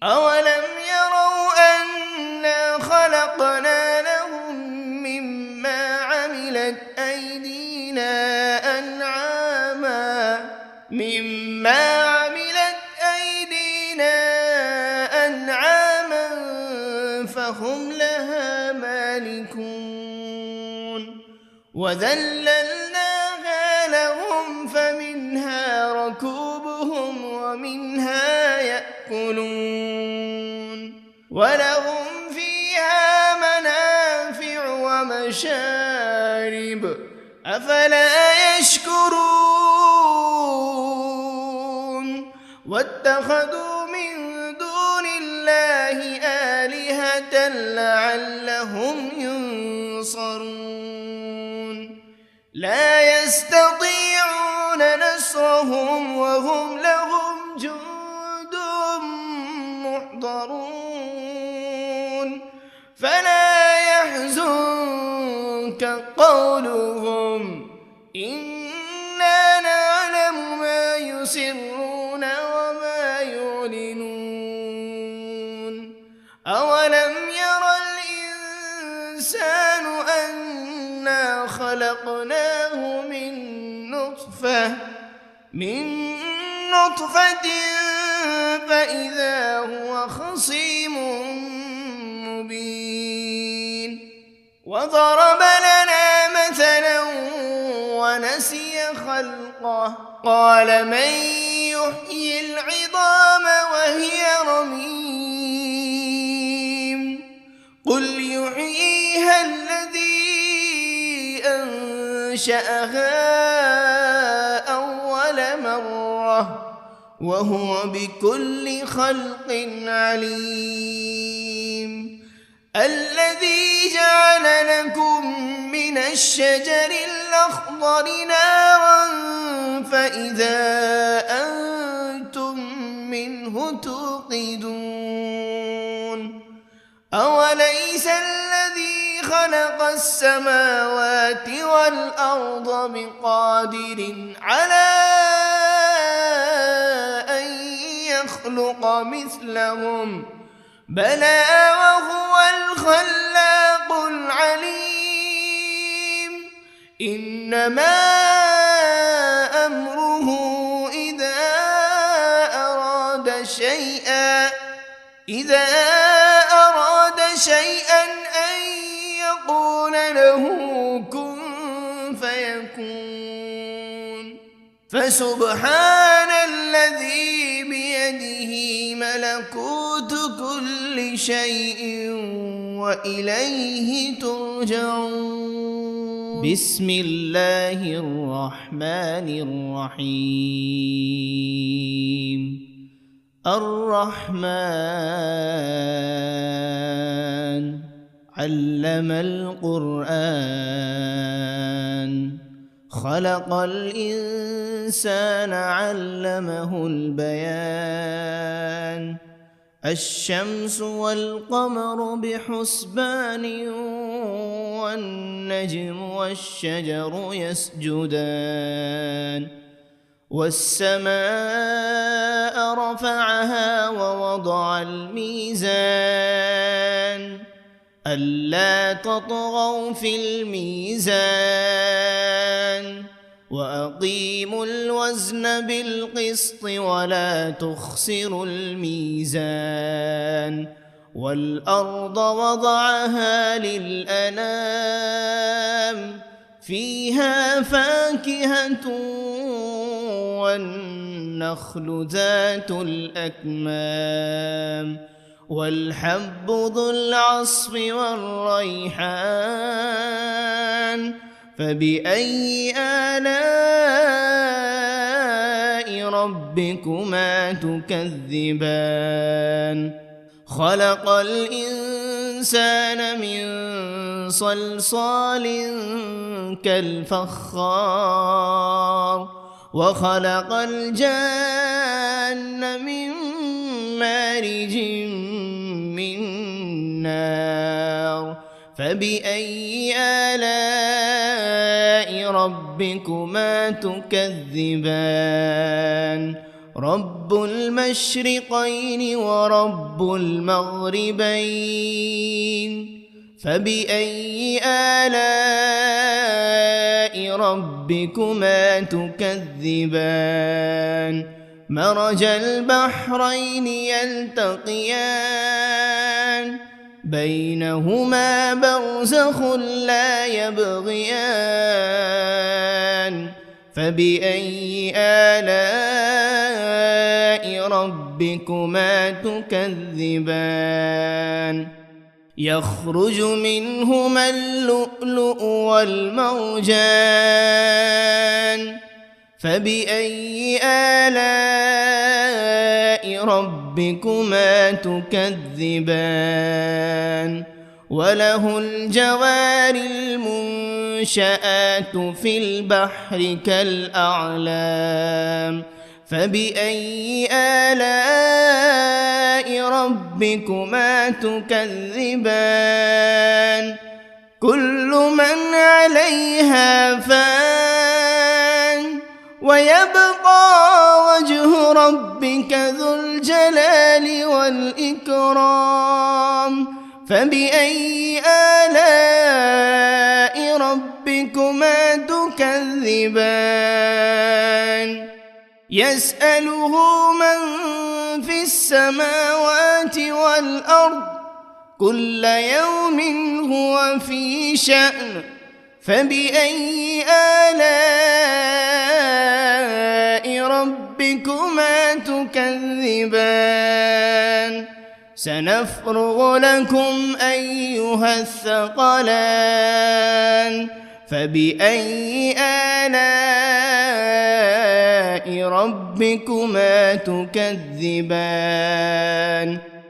أولم يروا أنا خلقنا لهم مما عملت أيدينا أنعاما فهم لها مالكون وذللناها لهم فمنها ركوبهم ومنها يأكلون ولهم فيها منافع ومشارب أفلا يشكرون واتخذوا من دون الله آلهة لعلهم ينصرون لا يستطيعون نصرهم وهم لهم جند محضرون فلا يحزنك قولهم إنا نعلم ما يسرون وما يعلنون أولم ير الإنسان أنا خلقناه من نطفة فإذا هو خصيم مبين وضرب لنا مثلا ونسي خلقه قال من يحيي العظام وهي رميم قل يحييها الذي أنشأها أول مرة وهو بكل خلق عليم الذي جعل لكم من الشجر الأخضر نارا فإذا أنتم منه توقدون أوليس الذي خلق السماوات والأرض بقادر على أن يخلق مثلهم بلى وهو الخلاق العليم إنما أمره إذا أراد شيئا أن يقول له كن فيكون فسبحان الذي بيده ملكوت كل شيء وإليه ترجعون بسم الله الرحمن الرحيم الرحمن علم القرآن خلق الإنسان علمه البيان الشمس والقمر بحسبان والنجم والشجر يسجدان والسماء رفعها ووضع الميزان ألا تطغوا في الميزان وأقيموا الوزن بالقسط ولا تخسروا الميزان والأرض وضعها للأنام فيها فاكهة والنخل ذات الأكمام والحب ذو العصف والريحان فبأي آلاء ربكما تكذبان خلق الإنسان من صلصال كالفخار وخلق الجان من مارج من نار فبأي آلاء ربكما تكذبان رب المشرقين ورب المغربين فبأي آلاء ربكما تكذبان مرج البحرين يلتقيان بينهما برزخ لا يبغيان فبأي آلاء ربكما تكذبان يخرج منهما اللؤلؤ والمرجان فبأي آلاء ربكما تكذبان وله الجوار المنشآت في البحر كالأعلام فبأي آلاء ربكما تكذبان كل من عليها فان ويبقى وجه ربك ذو الجلال والإكرام فبأي آلاء ربكما تكذبان يسأله من في السماوات والأرض كل يوم هو في شأن فبأي آلاء ربكما تكذبان سنفرغ لكم أيها الثقلان فبأي آلاء ربكما تكذبان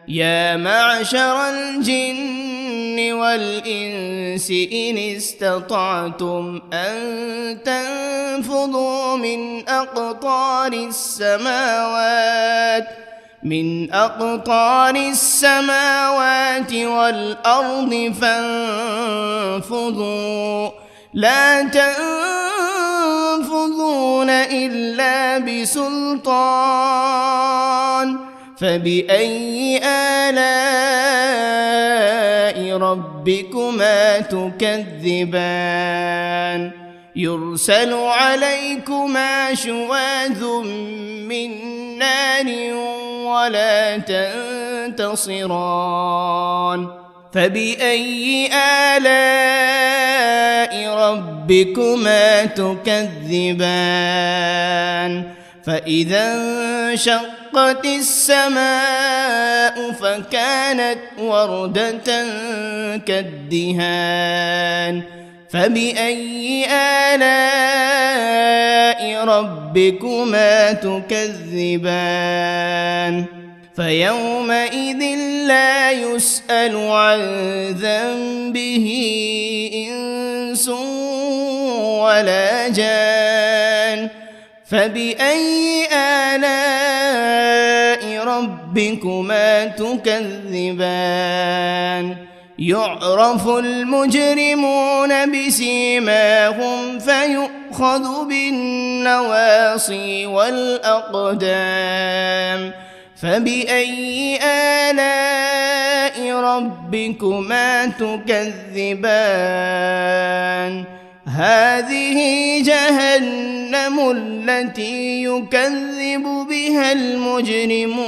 يا معشر الجن والإنس إن استطعتم أن تنفذوا من أقطار السماوات والأرض فانفذوا لا تنفذون إلا بسلطان فبأي آلاء ربكما تكذبان يرسل عليكما شواذ من نار ولا تنتصران فبأي آلاء ربكما تكذبان فإذا انشقت السماء فكانت وردة كالدهان فبأي آلاء ربكما تكذبان فيومئذ لا يسأل عن ذنبه إنس ولا جان فبأي آلاء ربكما تكذبان يعرف المجرمون بسيماهم فيؤخذ بالنواصي والأقدام فبأي آلاء ربكما تكذبان هذه جهنم التي يكذب بها المجرمون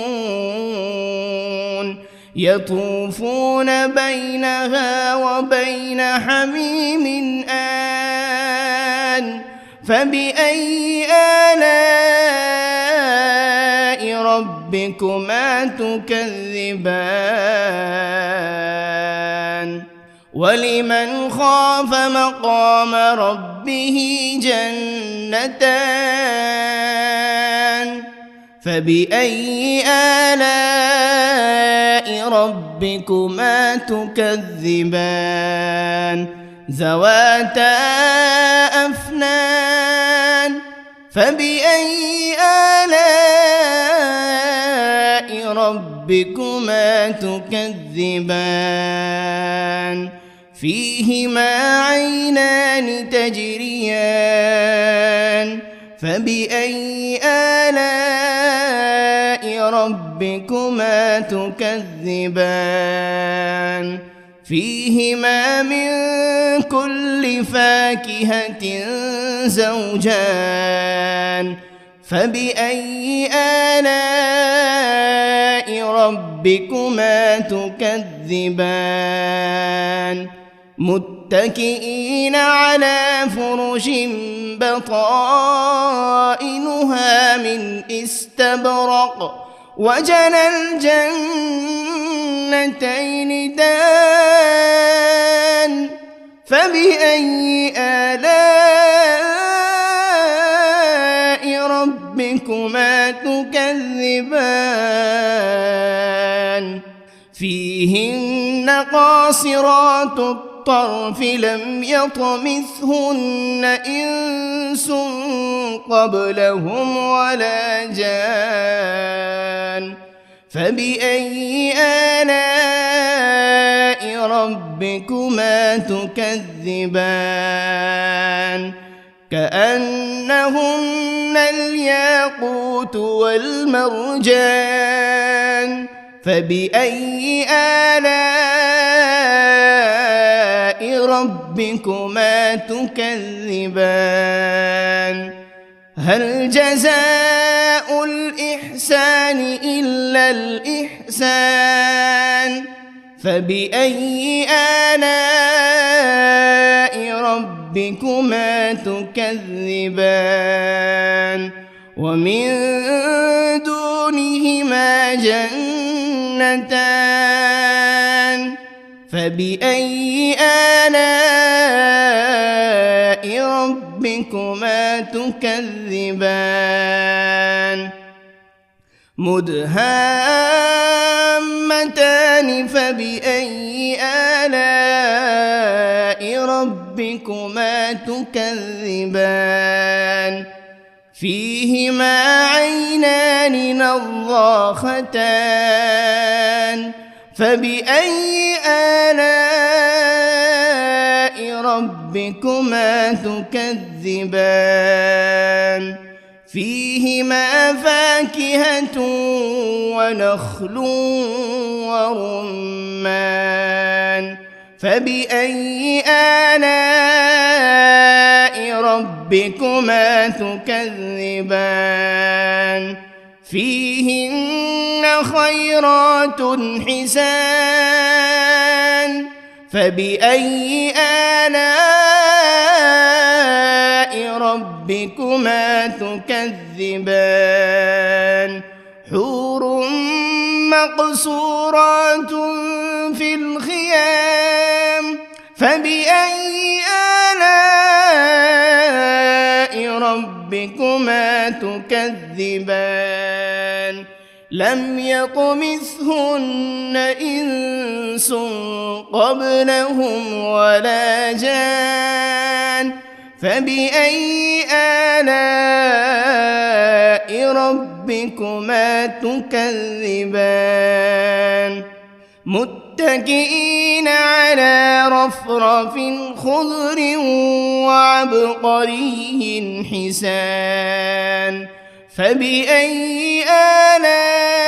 يطوفون بينها وبين حميم آن فبأي آلاء ربكما تكذبان ولمن خاف مقام ربه جنتان فبأي آلاء ربكما تكذبان ذواتا أفنان فبأي آلاء ربكما تكذبان فيهما عينان تجريان فبأي آلاء ربكما تكذبان فيهما من كل فاكهة زوجان فبأي آلاء ربكما تكذبان متكئين على فرش بطائنها من استبرق وجنى الجنتين دان فبأي آلاء ربكما تكذبان فيهن قاصرات الطرف لم يطمثهن إنس قبلهم ولا جان فبأي آلاء ربكما تكذبان كأنهن الياقوت والمرجان فبأي آلاء ربكما تكذبان هل جزاء الإحسان إلا الإحسان فبأي آلاء ربكما تكذبان ومن دونهما جنتان فبأي آلاء ربكما تكذبان مدهامتان فبأي آلاء ربكما تكذبان فيهما عينان نضاختان فبأي آلاء ربكما تكذبان فيهما فاكهة ونخل ورمان فبأي آلاء ربكما تكذبان فيهن خيرات حسان فبأي آلاء ربكما تكذبان حور مقصورات في الخيام فبأي آلاء ربكما تكذبان لم يطمثهن إنس قبلهم ولا جان فبأي آلاء ربكما تكذبان متكئين على رفرف خضر وعبقري حسان فبأي آلاء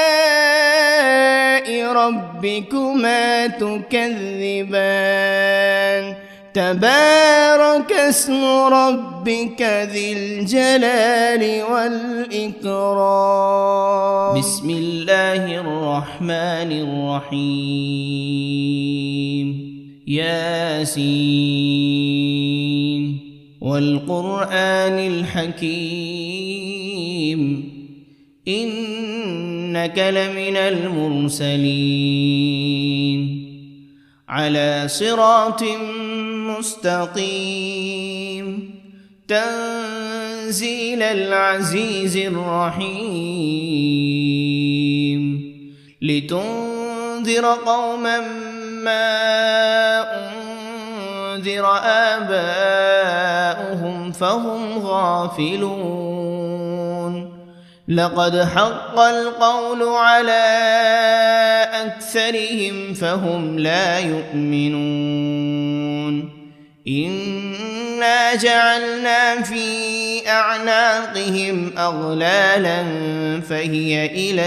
ربكما تكذبان تبارك اسم ربك ذي الجلال والإكرام. بسم الله الرحمن الرحيم. ياسين والقرآن الحكيم إنك لمن المرسلين على صراط مستقيم تنزيل العزيز الرحيم لتنذر قوما ما أنذر آباؤهم فهم غافلون لقد حق القول على أكثرهم فهم لا يؤمنون إنا جعلنا في أعناقهم أغلالا فهي إلى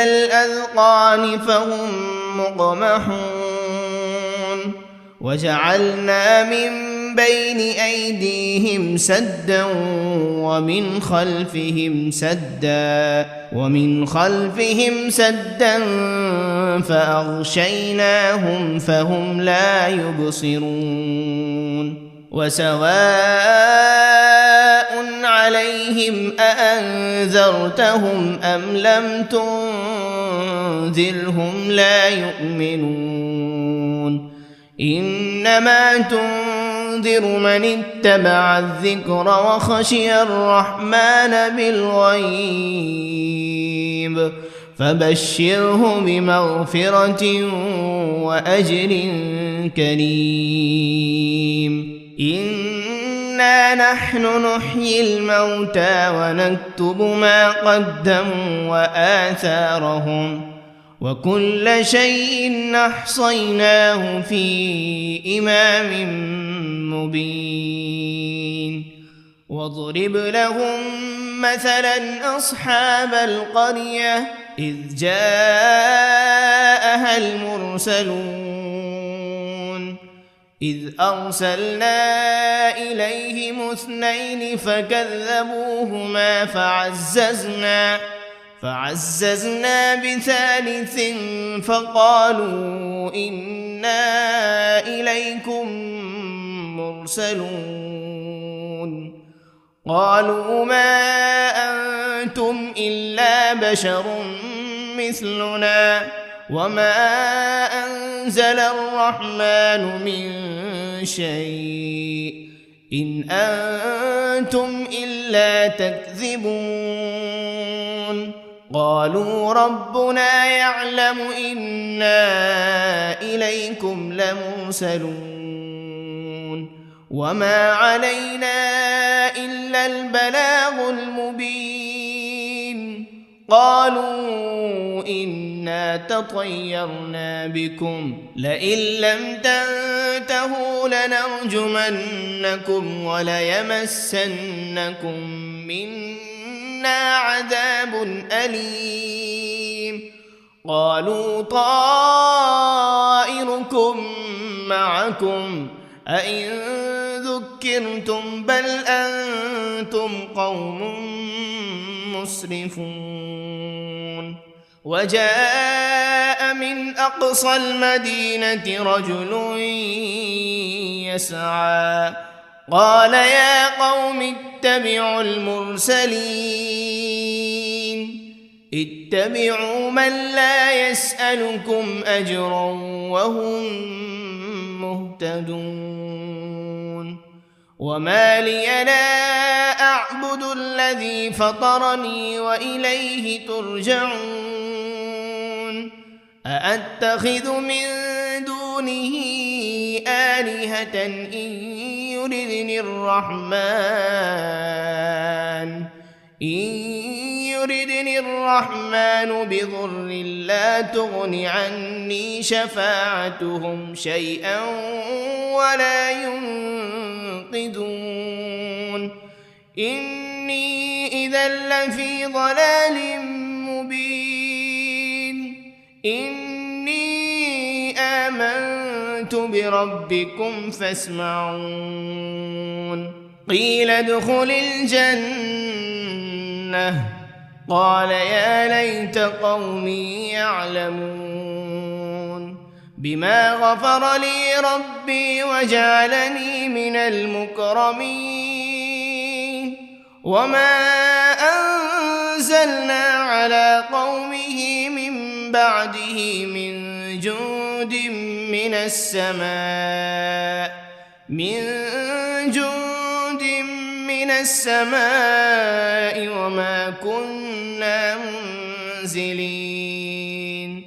الأذقان فهم مقمحون وجعلنا من بين أيديهم سدا ومن خلفهم سدا فأغشيناهم فهم لا يبصرون وسواء عليهم أأنذرتهم أم لم تنذرهم لا يؤمنون إنما تنذر من اتبع الذكر وخشي الرحمن بالغيب فبشره بمغفرة وأجر كريم إنا نحن نحيي الموتى ونكتب ما قدموا وآثارهم وكل شيء أحصيناه في إمام مبين واضرب لهم مثلا أصحاب القرية إذ جاءها المرسلون إذ أرسلنا إليهم 2 فكذبوهما فعززنا ب3 فقالوا إنا إليكم مرسلون قالوا ما أنتم إلا بشر مثلنا وما أنزل الرحمن من شيء إن أنتم إلا تكذبون قالوا ربنا يعلم إنا إليكم لمرسلون وما علينا إلا البلاغ المبين قالوا إنا تطيرنا بكم لئن لم تنتهوا لنرجمنكم وليمسنكم منا عذاب أليم قالوا طائركم معكم أئن ذكرتم بل أنتم قوم مسرفون وجاء من أقصى المدينة رجل يسعى قال يا قوم اتبعوا المرسلين اتبعوا من لا يسألكم أجرا وهم مهتدون وما لي لا أعبد الذي فطرني وإليه ترجعون أأتخذ من دونه آلهة إن يردني الرحمن بضر لا تغن عني شفاعتهم شيئا ولا ينقذون إني إذا لفي ضلال مبين إني آمنت بربكم فاسمعون قيل ادخل الجنة قال يا ليت قومي يعلمون بما غفر لي ربي وجعلني من المكرمين وما أنزلنا على قومه من بعده من جند من السماء وما كنا منزلين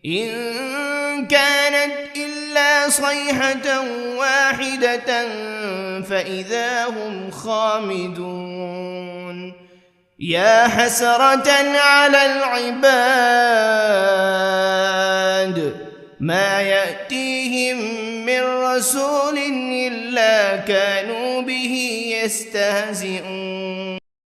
إن كانت إلا صيحة واحدة فإذا هم خامدون يا حسرة على العباد ما يأتيهم من رسول إلا كانوا به يستهزئون